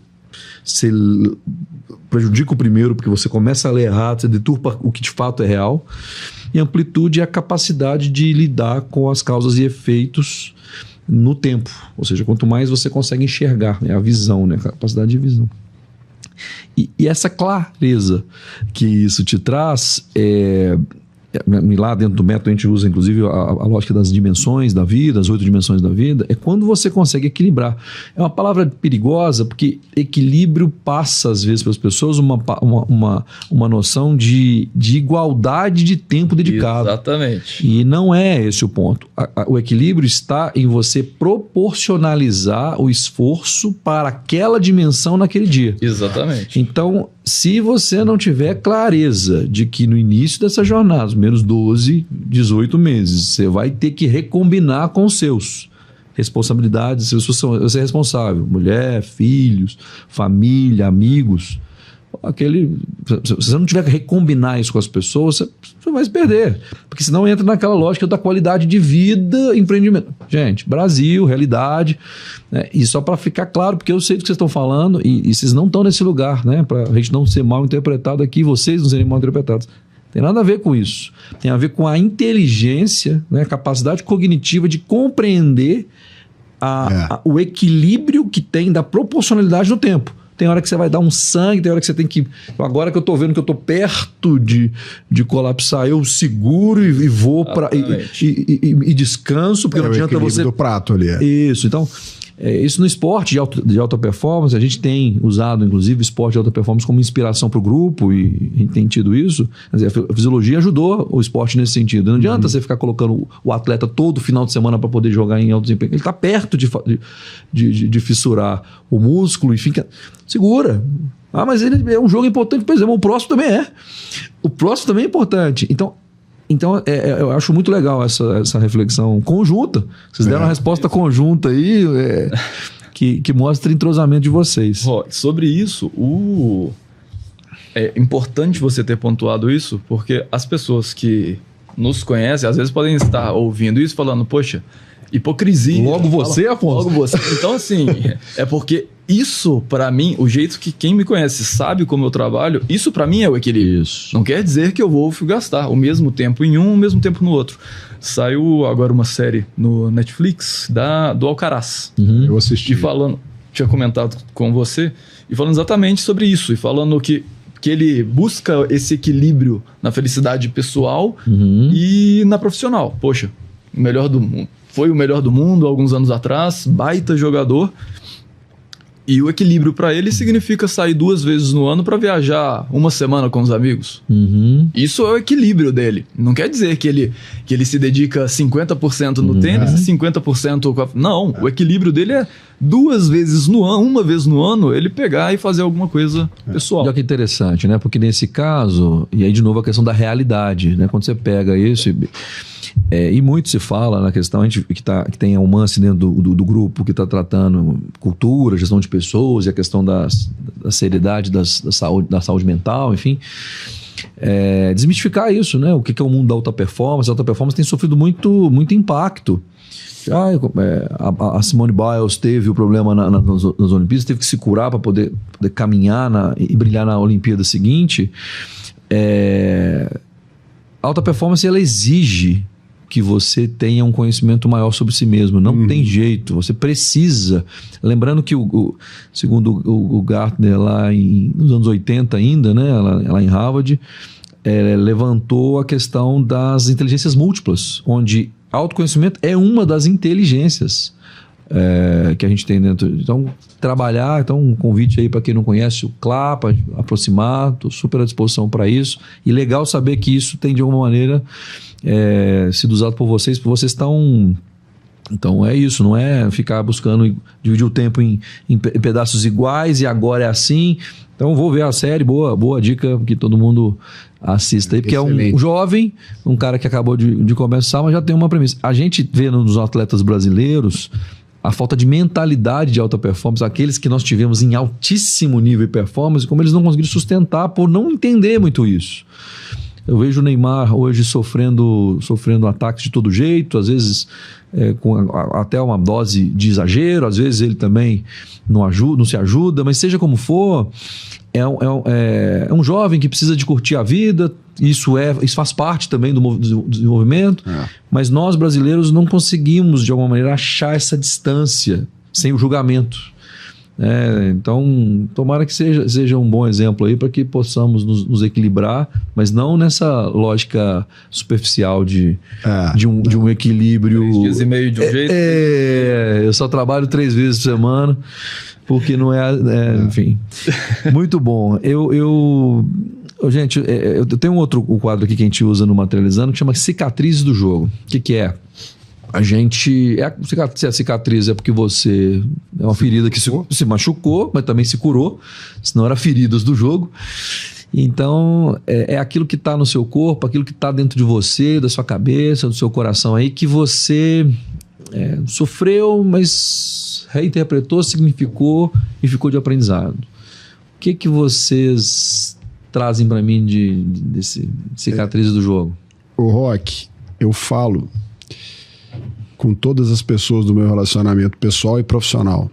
prejudica o primeiro porque você começa a ler errado, você deturpa o que de fato é real. E amplitude é a capacidade de lidar com as causas e efeitos no tempo. Ou seja, quanto mais você consegue enxergar, a visão, a capacidade de visão. E essa clareza que isso te traz, lá dentro do método a gente usa inclusive a lógica das dimensões da vida, as 8 dimensões da vida, é quando você consegue equilibrar. É uma palavra perigosa porque equilíbrio passa às vezes para as pessoas uma noção de igualdade de tempo dedicado. Exatamente. E não é esse o ponto. O equilíbrio está em você proporcionalizar o esforço para aquela dimensão naquele dia. Exatamente. Então, se você não tiver clareza de que no início dessa jornada, os primeiros 12, 18 meses, você vai ter que recombinar com os seus responsabilidades, você é responsável, mulher, filhos, família, amigos. Se você não tiver que recombinar isso com as pessoas, você vai se perder. Porque senão entra naquela lógica da qualidade de vida, empreendimento. Gente, Brasil, realidade. E só para ficar claro, porque eu sei do que vocês estão falando e vocês não estão nesse lugar, para a gente não ser mal interpretado aqui, vocês não serem mal interpretados. Tem nada a ver com isso. Tem a ver com a inteligência, a capacidade cognitiva de compreender o equilíbrio que tem da proporcionalidade do tempo. Tem hora que você vai dar um sangue, tem hora que você tem que... Agora que eu estou vendo que eu estou perto de colapsar, eu seguro e vou para... E descanso, porque não adianta você... do prato ali. Isso, então... isso no esporte de alta performance, a gente tem usado, inclusive, o esporte de alta performance como inspiração para o grupo e a gente tem tido isso. Quer dizer, a fisiologia ajudou o esporte nesse sentido. Não adianta você ficar colocando o atleta todo final de semana para poder jogar em alto desempenho. Ele está perto de fissurar o músculo, enfim, segura. Mas ele é um jogo importante, por exemplo, o próximo também é. O próximo também é importante. Então, eu acho muito legal essa reflexão conjunta. Vocês deram uma resposta conjunta aí que mostra o entrosamento de vocês. Sobre isso, é importante você ter pontuado isso, porque as pessoas que nos conhecem, às vezes podem estar ouvindo isso falando, poxa, hipocrisia. Logo você, Afonso? Logo você. Então, assim, é porque isso, pra mim, o jeito que quem me conhece sabe como eu trabalho, isso pra mim é o equilíbrio. Isso. Não quer dizer que eu vou gastar o mesmo tempo em um, o mesmo tempo no outro. Saiu agora uma série no Netflix do Alcaraz. Eu assisti. E falando, tinha comentado com você, e falando exatamente sobre isso, e falando que ele busca esse equilíbrio na felicidade pessoal e na profissional. Poxa, o melhor do mundo. Foi o melhor do mundo alguns anos atrás, baita jogador. E o equilíbrio para ele significa sair 2 vezes no ano para viajar uma semana com os amigos. Isso é o equilíbrio dele. Não quer dizer que ele se dedica 50% no tênis e 50%... Não, o equilíbrio dele é 2 vezes no ano, 1 vez no ano, ele pegar e fazer alguma coisa pessoal. Olha que interessante, né? Porque nesse caso, e aí de novo a questão da realidade, né? Quando você pega isso... E muito se fala na questão, a gente que tem a Umance dentro do grupo que está tratando cultura, gestão de pessoas e a questão da seriedade da saúde mental, enfim. Desmistificar isso, né? O que é o mundo da alta performance? A alta performance tem sofrido muito impacto. A Simone Biles teve o problema nas Olimpíadas, teve que se curar para poder caminhar e brilhar na Olimpíada seguinte. A alta performance, ela exige que você tenha um conhecimento maior sobre si mesmo. Não tem jeito, você precisa. Lembrando que, segundo o Gartner, lá nos anos 80 ainda, né, lá em Harvard, levantou a questão das inteligências múltiplas, onde autoconhecimento é uma das inteligências que a gente tem dentro. Então, um convite aí para quem não conhece o CLA, para aproximar, estou super à disposição para isso. E legal saber que isso tem, de alguma maneira, sido usado por vocês, porque vocês estão... Então é isso, não é ficar buscando dividir o tempo em pedaços iguais e agora é assim. Então vou ver a série, boa dica que todo mundo assista aí, porque excelente. É um jovem, um cara que acabou de começar, mas já tem uma premissa. A gente vê nos atletas brasileiros a falta de mentalidade de alta performance, aqueles que nós tivemos em altíssimo nível de performance, como eles não conseguiram sustentar por não entender muito isso. Eu vejo o Neymar hoje sofrendo ataques de todo jeito, às vezes com até uma dose de exagero, às vezes ele também não se ajuda, mas seja como for, é um jovem que precisa de curtir a vida, isso faz parte também do desenvolvimento, mas nós brasileiros não conseguimos de alguma maneira achar essa distância sem o julgamento. Então, tomara que seja um bom exemplo aí para que possamos nos equilibrar, mas não nessa lógica superficial de um equilíbrio. 3 dias e meio de um jeito. Eu só trabalho 3 vezes por semana, porque não enfim. Muito bom. Gente, eu tenho um outro quadro aqui que a gente usa no Materializando que chama Cicatrizes do Jogo. O que é? Se a cicatriz é porque você é uma ferida que se machucou, mas também se curou, senão era feridas do jogo. Então, é aquilo que está no seu corpo, aquilo que está dentro de você, da sua cabeça, do seu coração aí, que você sofreu, mas reinterpretou, significou e ficou de aprendizado. O que vocês trazem para mim desse cicatrizes do jogo? O Rock, eu falo com todas as pessoas do meu relacionamento pessoal e profissional.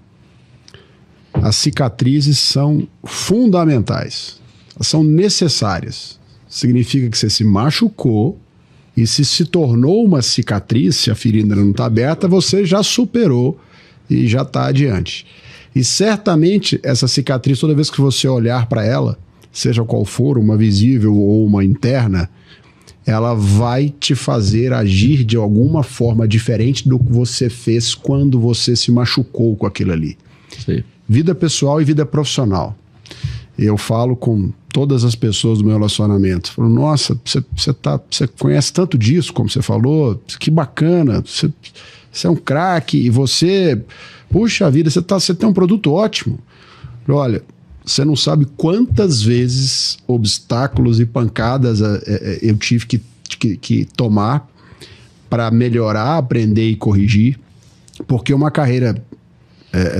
As cicatrizes são fundamentais. Elas são necessárias. Significa que você se machucou e se tornou uma cicatriz, se a ferida não está aberta, você já superou e já está adiante. E certamente essa cicatriz, toda vez que você olhar para ela, seja qual for, uma visível ou uma interna, ela vai te fazer agir de alguma forma diferente do que você fez quando você se machucou com aquilo ali. Sim. Vida pessoal e vida profissional. Eu falo com todas as pessoas do meu relacionamento. Falo, nossa, você conhece tanto disso, como você falou, que bacana, você é um craque, e você, puxa vida, você tem um produto ótimo. Olha, você não sabe quantas vezes obstáculos e pancadas eu tive que tomar para melhorar, aprender e corrigir, porque uma carreira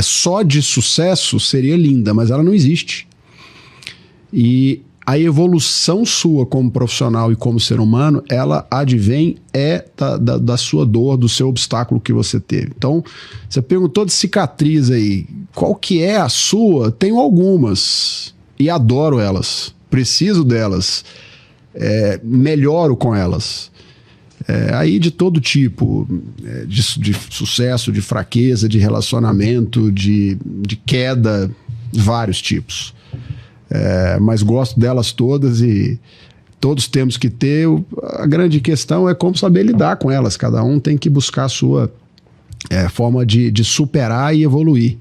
só de sucesso seria linda, mas ela não existe. E a evolução sua como profissional e como ser humano, ela advém da sua dor, do seu obstáculo que você teve. Então, você perguntou de cicatriz aí, qual que é a sua? Tenho algumas e adoro elas, preciso delas, melhoro com elas. Aí de todo tipo, de sucesso, de fraqueza, de relacionamento, de queda, vários tipos. Mas gosto delas todas e todos temos que ter. A grande questão é como saber lidar com elas. Cada um tem que buscar a sua forma de superar e evoluir.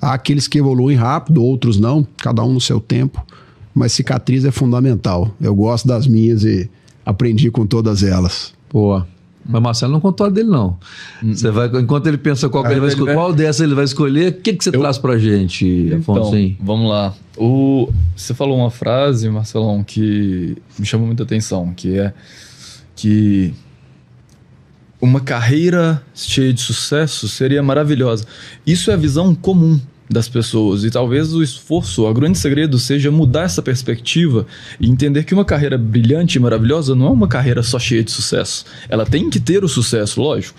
Há aqueles que evoluem rápido, outros não, cada um no seu tempo, mas cicatriz é fundamental. Eu gosto das minhas e aprendi com todas elas. Boa. Mas Marcelo não contou a dele, não. Você vai, enquanto ele pensa qual dessa ele vai escolher, o que você traz pra gente, Afonso? Então, vamos lá. Você falou uma frase, Marcelão, que me chamou muita atenção, que é que uma carreira cheia de sucesso seria maravilhosa. Isso é a visão comum das pessoas, e talvez o esforço, o grande segredo seja mudar essa perspectiva e entender que uma carreira brilhante e maravilhosa não é uma carreira só cheia de sucesso. Ela tem que ter o sucesso, lógico.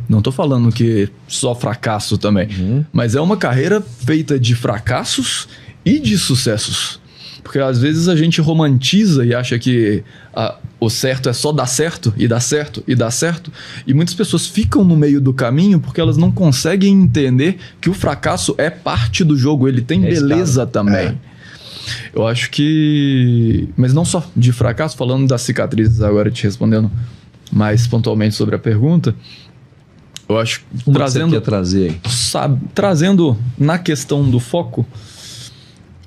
Não tô falando que só fracasso também, mas é uma carreira feita de fracassos e de sucessos. Porque às vezes a gente romantiza e acha que o certo é só dar certo, e dar certo, e dar certo. E muitas pessoas ficam no meio do caminho porque elas não conseguem entender que o fracasso é parte do jogo, ele tem beleza também. Eu acho que... Mas não só de fracasso, falando das cicatrizes agora, te respondendo mais pontualmente sobre a pergunta, eu acho que trazendo na questão do foco,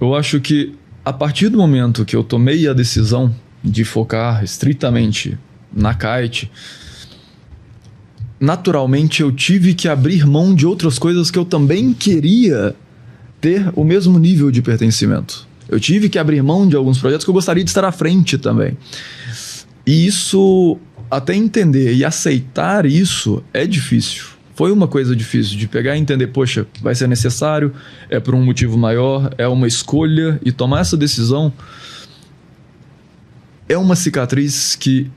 eu acho que a partir do momento que eu tomei a decisão de focar estritamente na kite, naturalmente eu tive que abrir mão de outras coisas que eu também queria ter o mesmo nível de pertencimento. Eu tive que abrir mão de alguns projetos que eu gostaria de estar à frente também. E isso, até entender e aceitar isso, é difícil. Foi uma coisa difícil de pegar e entender, poxa, vai ser necessário, é por um motivo maior, é uma escolha, e tomar essa decisão é uma cicatriz que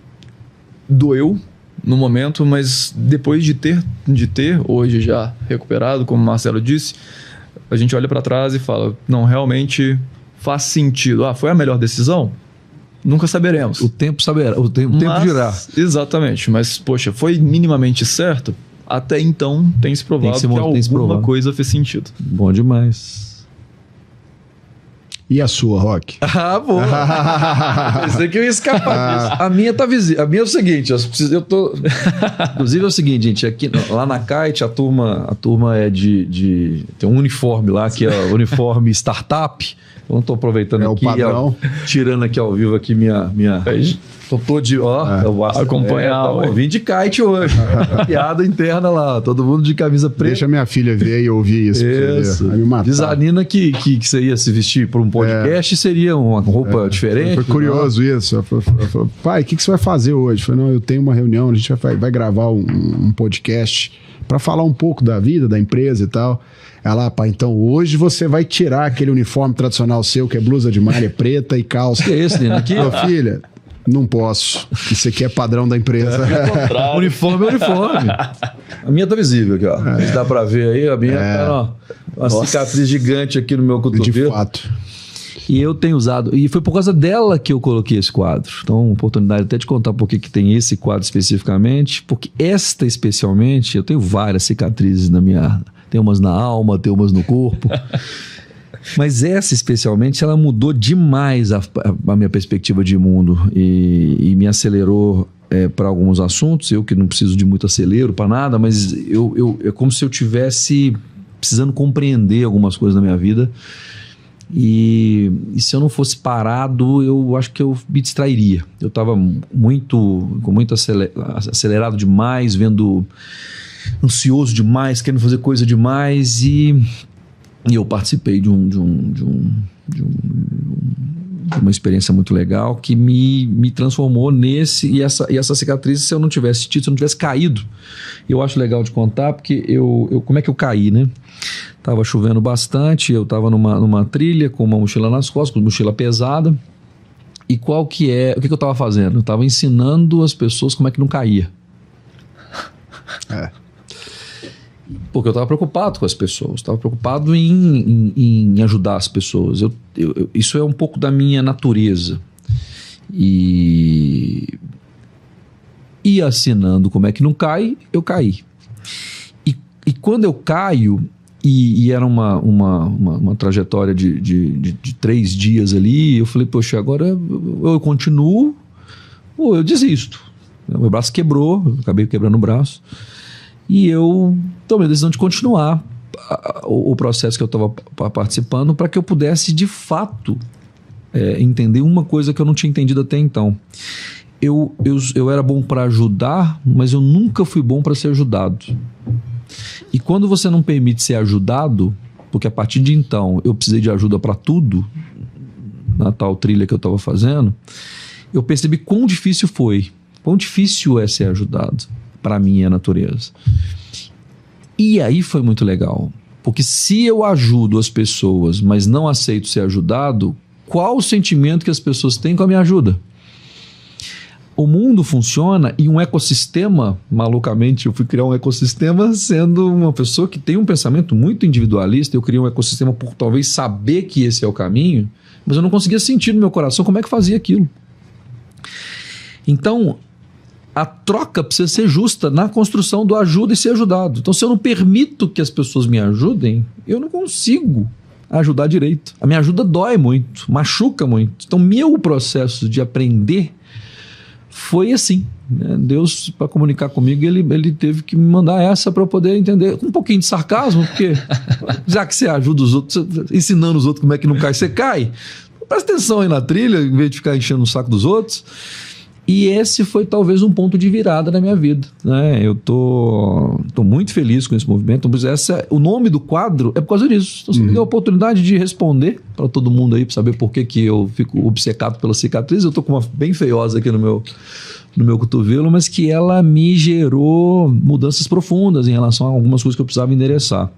doeu no momento, mas depois de ter hoje já recuperado, como o Marcelo disse, a gente olha para trás e fala, não, realmente faz sentido. Foi a melhor decisão? Nunca saberemos. O tempo saberá, o tempo dirá. Exatamente, mas poxa, foi minimamente certo? Até então tem se provado que alguma coisa fez sentido. Bom demais. E a sua, Rock? Boa. Pensei que eu ia escapar disso. A minha tá visível. A minha é o seguinte, eu tô... Inclusive é o seguinte, gente, aqui, lá na Kite, a turma é tem um uniforme lá, que é o uniforme startup. Eu não tô aproveitando aqui, tirando aqui ao vivo aqui minha... Tô de... acompanhar. Vim de kite hoje. Piada interna lá. Todo mundo de camisa preta. Deixa minha filha ver e ouvir isso. Aí me matar. Diz a Nina que você ia se vestir para um podcast seria uma roupa diferente. Foi curioso isso. Ela falou, pai, o que você vai fazer hoje? Eu falei, não, eu tenho uma reunião, a gente vai gravar um podcast para falar um pouco da vida, da empresa e tal. Ela, pai, então hoje você vai tirar aquele uniforme tradicional seu, que é blusa de malha preta e calça. Que é esse, Nina? Aqui, filha... Não posso. Isso aqui é padrão da empresa. Uniforme é uniforme. A minha tá visível aqui, ó. Dá pra ver aí. A minha tá, uma cicatriz gigante aqui no meu cotovelo. De fato. E eu tenho usado. E foi por causa dela que eu coloquei esse quadro. Então, oportunidade até de contar por que tem esse quadro especificamente. Porque esta especialmente, eu tenho várias cicatrizes na minha... Tem umas na alma, tem umas no corpo. Mas essa especialmente, ela mudou demais a minha perspectiva de mundo e me acelerou para alguns assuntos. Eu que não preciso de muito acelero para nada, mas é como se eu tivesse precisando compreender algumas coisas na minha vida. E se eu não fosse parado, eu acho que eu me distrairia. Eu estava muito acelerado demais, ansioso demais, querendo fazer coisa demais e eu participei de uma experiência muito legal que me transformou nesse... E essa cicatriz, se eu não tivesse tido, se eu não tivesse caído, eu acho legal de contar, porque como é que eu caí, né? Tava chovendo bastante, eu tava numa trilha com uma mochila nas costas, com uma mochila pesada. E o que eu tava fazendo? Eu tava ensinando as pessoas como é que não caía. Porque eu estava preocupado com as pessoas, estava preocupado em ajudar as pessoas. Isso é um pouco da minha natureza. E assinando como é que não cai, eu caí. E quando eu caio, e era uma trajetória de 3 dias ali, eu falei, poxa, agora eu continuo ou eu desisto. Meu braço quebrou, eu acabei quebrando o braço. E eu tomei a decisão de continuar o processo que eu estava participando para que eu pudesse, de fato, entender uma coisa que eu não tinha entendido até então. Eu era bom para ajudar, mas eu nunca fui bom para ser ajudado. E quando você não permite ser ajudado, porque a partir de então eu precisei de ajuda para tudo, na tal trilha que eu estava fazendo, eu percebi quão difícil foi, quão difícil é ser ajudado. para minha natureza. E aí foi muito legal, porque se eu ajudo as pessoas, mas não aceito ser ajudado, qual o sentimento que as pessoas têm com a minha ajuda? O mundo funciona em um ecossistema, malucamente, eu fui criar um ecossistema sendo uma pessoa que tem um pensamento muito individualista. Eu criei um ecossistema por talvez saber que esse é o caminho, mas eu não conseguia sentir no meu coração como é que fazia aquilo. Então, a troca precisa ser justa na construção do ajuda e ser ajudado. Então, se eu não permito que as pessoas me ajudem, eu não consigo ajudar direito. A minha ajuda dói muito, machuca muito. Então, meu processo de aprender foi assim, né? Deus, para comunicar comigo, ele teve que me mandar essa para eu poder entender, com um pouquinho de sarcasmo, porque já que você ajuda os outros, ensinando os outros como é que não cai, você cai. Presta atenção aí na trilha, em vez de ficar enchendo o saco dos outros. E esse foi talvez um ponto de virada na minha vida, né? Eu tô muito feliz com esse movimento. O nome do quadro é por causa disso. Então, você me deu a oportunidade de responder para todo mundo aí, para saber por que eu fico obcecado pela cicatriz. Eu tô com uma bem feiosa aqui no meu cotovelo, mas que ela me gerou mudanças profundas em relação a algumas coisas que eu precisava endereçar.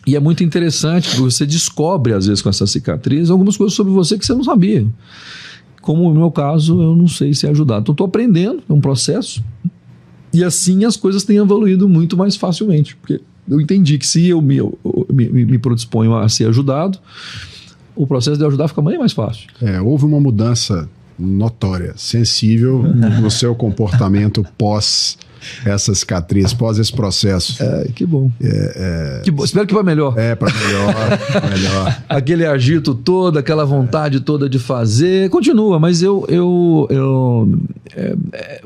E é muito interessante, porque você descobre, às vezes, com essa cicatriz, algumas coisas sobre você que você não sabia. Como no meu caso, eu não sei ser ajudado. Então, estou aprendendo, é um processo. E assim as coisas têm evoluído muito mais facilmente. Porque eu entendi que se eu me predisponho a ser ajudado, o processo de ajudar fica bem mais fácil. Houve uma mudança notória, sensível no seu comportamento pós essa cicatriz, pós esse processo. Que bom. Que bom. Espero que vá melhor. Para melhor. Aquele agito todo, aquela vontade toda de fazer, continua, mas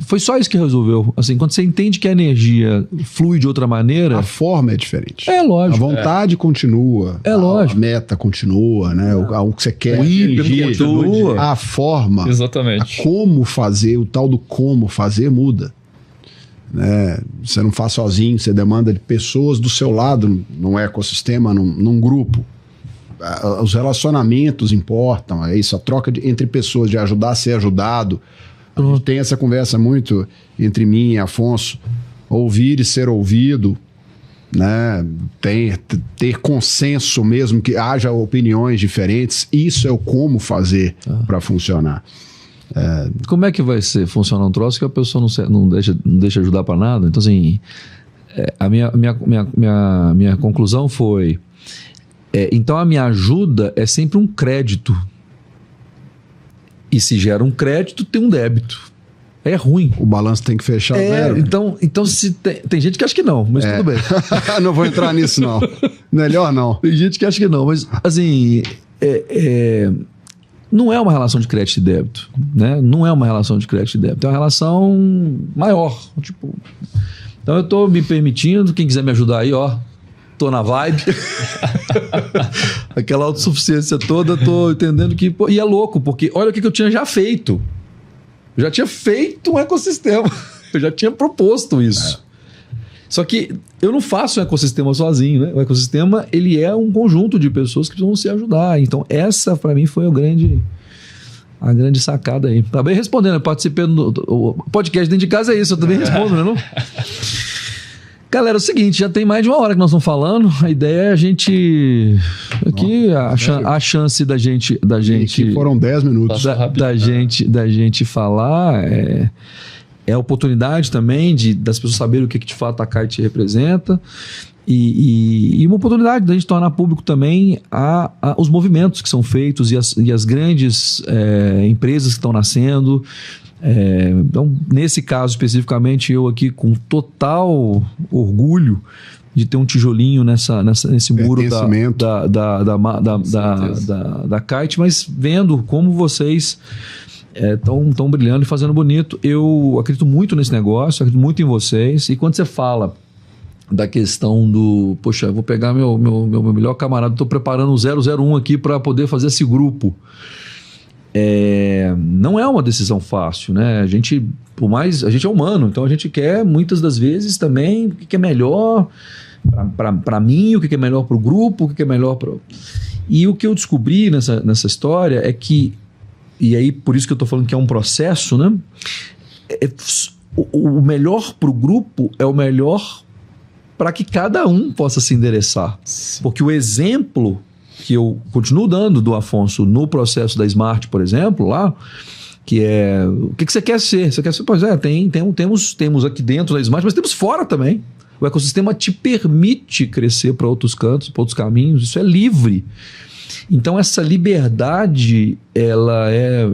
foi só isso que resolveu. Assim, quando você entende que a energia flui de outra maneira... A forma é diferente. É lógico. A vontade continua. É lógico. A meta continua, né? O que você quer. O ímpeto continua. A forma. Exatamente. Como fazer, o tal do como fazer muda. Né? Você não faz sozinho, você demanda de pessoas do seu lado num ecossistema, num grupo. Os relacionamentos importam, é isso, a troca entre pessoas, de ajudar a ser ajudado. A gente tem essa conversa muito entre mim e Afonso, ouvir e ser ouvido, né? Ter consenso mesmo, que haja opiniões diferentes, isso é o como fazer para funcionar. Como é que vai funcionar um troço que a pessoa não deixa ajudar para nada? Então, assim, a minha conclusão foi... então, a minha ajuda é sempre um crédito. E se gera um crédito, tem um débito. É ruim. O balanço tem que fechar zero. Então se tem gente que acha que não, mas tudo bem. Não vou entrar nisso, não. Melhor não. Tem gente que acha que não, mas, assim... não é uma relação de crédito e débito, né? Não é uma relação de crédito e débito, é uma relação maior. Tipo, então eu estou me permitindo, quem quiser me ajudar aí, tô na vibe. Aquela autossuficiência toda, tô entendendo que... E é louco, porque olha o que eu tinha já feito. Eu já tinha feito um ecossistema. Eu já tinha proposto isso. Só que eu não faço um ecossistema sozinho, né? O ecossistema, ele é um conjunto de pessoas que vão se ajudar. Então, essa, para mim, foi a grande sacada aí. Tá bem respondendo, eu participei do podcast dentro de casa, é isso, eu também respondo, né? Não? Galera, é o seguinte, já tem mais de uma hora que nós estamos falando. A ideia é a gente... Aqui, a chance da gente... Aqui foram 10 minutos. Da gente falar... É a oportunidade também das pessoas saberem o que de fato a Kite representa e uma oportunidade da gente tornar público também os movimentos que são feitos e as grandes empresas que estão nascendo. Então, nesse caso especificamente, eu aqui com total orgulho de ter um tijolinho nesse muro da Kite, mas vendo como vocês... estão brilhando e fazendo bonito. Eu acredito muito nesse negócio, acredito muito em vocês. E quando você fala da questão do... Poxa, eu vou pegar meu melhor camarada, estou preparando o 001 aqui para poder fazer esse grupo. Não é uma decisão fácil, né? A gente é humano, então a gente quer muitas das vezes também o que é melhor para mim, o que é melhor para o grupo, o que é melhor para... E o que eu descobri nessa história é que... E aí, por isso que eu estou falando que é um processo, né? o melhor para o grupo é o melhor para que cada um possa se endereçar. Porque o exemplo que eu continuo dando do Afonso no processo da Smart, por exemplo, lá, que é... O que você quer ser? Você quer ser... Pois é, temos aqui dentro da Smart, mas temos fora também. O ecossistema te permite crescer para outros cantos, para outros caminhos. Isso é livre. Então, essa liberdade, ela é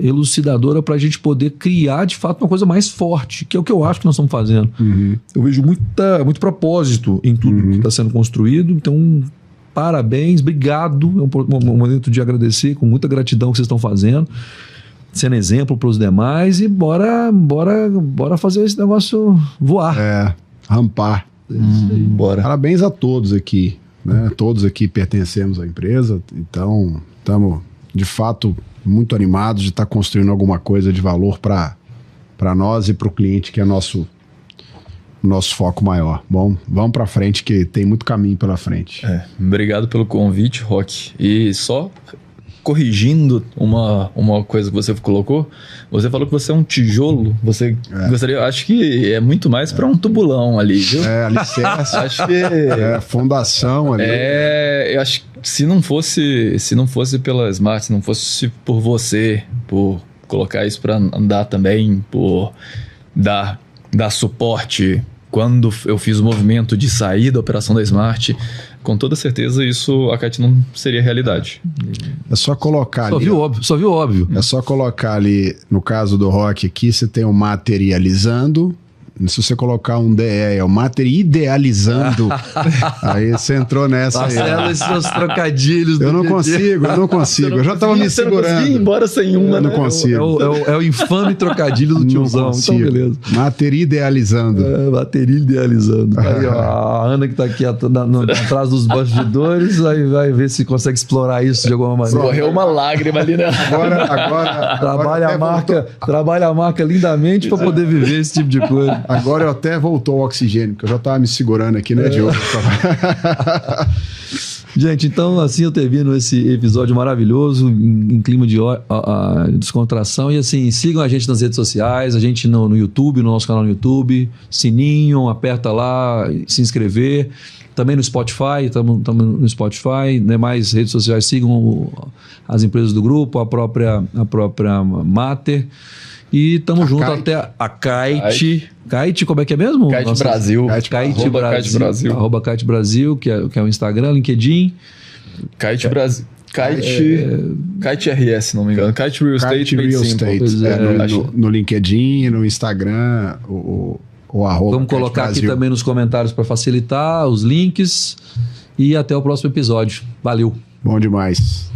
elucidadora para a gente poder criar, de fato, uma coisa mais forte, que é o que eu acho que nós estamos fazendo. Eu vejo muito propósito em tudo que está sendo construído. Então, parabéns, obrigado. É um momento de agradecer, com muita gratidão que vocês estão fazendo, sendo exemplo para os demais, e bora fazer esse negócio voar. Rampar. Bora. Parabéns a todos aqui. Né? Todos aqui pertencemos à empresa, então estamos de fato muito animados de estar construindo alguma coisa de valor para nós e para o cliente, que é nosso foco maior. Bom, vamos para frente, que tem muito caminho pela frente. Obrigado pelo convite, Roque. E só corrigindo uma coisa que você colocou, você falou que você é um tijolo. Você gostaria, acho que é muito mais para um tubulão ali, viu? Alicerce. Acho que fundação ali. Eu acho que se não fosse pela Smart, se não fosse por você, por colocar isso para andar também, por dar suporte quando eu fiz o movimento de sair da operação da Smart, com toda certeza isso a Kite não seria realidade. É só colocar Só viu óbvio. É só colocar ali, no caso do Roque aqui, você tem o materializando. Se você colocar um DE, é o materializando. Aí você entrou nessa. Marcelo, esses seus trocadilhos. Eu não consigo. Eu já tava me segurando. Eu não consegui ir embora sem uma, eu não consigo. É o infame trocadilho do tiozão. Então, beleza. Materializando. Materializando. Aí, ó, a Ana que tá aqui atrás dos bastidores, aí vai ver se consegue explorar isso de alguma maneira. Correu uma lágrima ali, né? Agora trabalha a marca lindamente para poder viver esse tipo de coisa. Agora eu até voltou o oxigênio, porque eu já tava me segurando aqui, né, Diogo? Gente, então assim eu termino esse episódio maravilhoso, em clima de descontração. E assim, sigam a gente nas redes sociais, a gente no YouTube, no nosso canal no YouTube, sininho, aperta lá, se inscrever. Também no Spotify, estamos no Spotify, demais redes sociais, sigam as empresas do grupo, a própria Mater. E estamos juntos até a Kite. Kite, como é que é mesmo? Kite Brasil. Kite Brasil. Arroba Kite Brasil, que é o Instagram, LinkedIn. Kite Brasil. Kite RS, se não me engano. Kite Real Estate. No LinkedIn, no Instagram, o arroba. Vamos colocar aqui também nos comentários para facilitar os links. E até o próximo episódio. Valeu. Bom demais.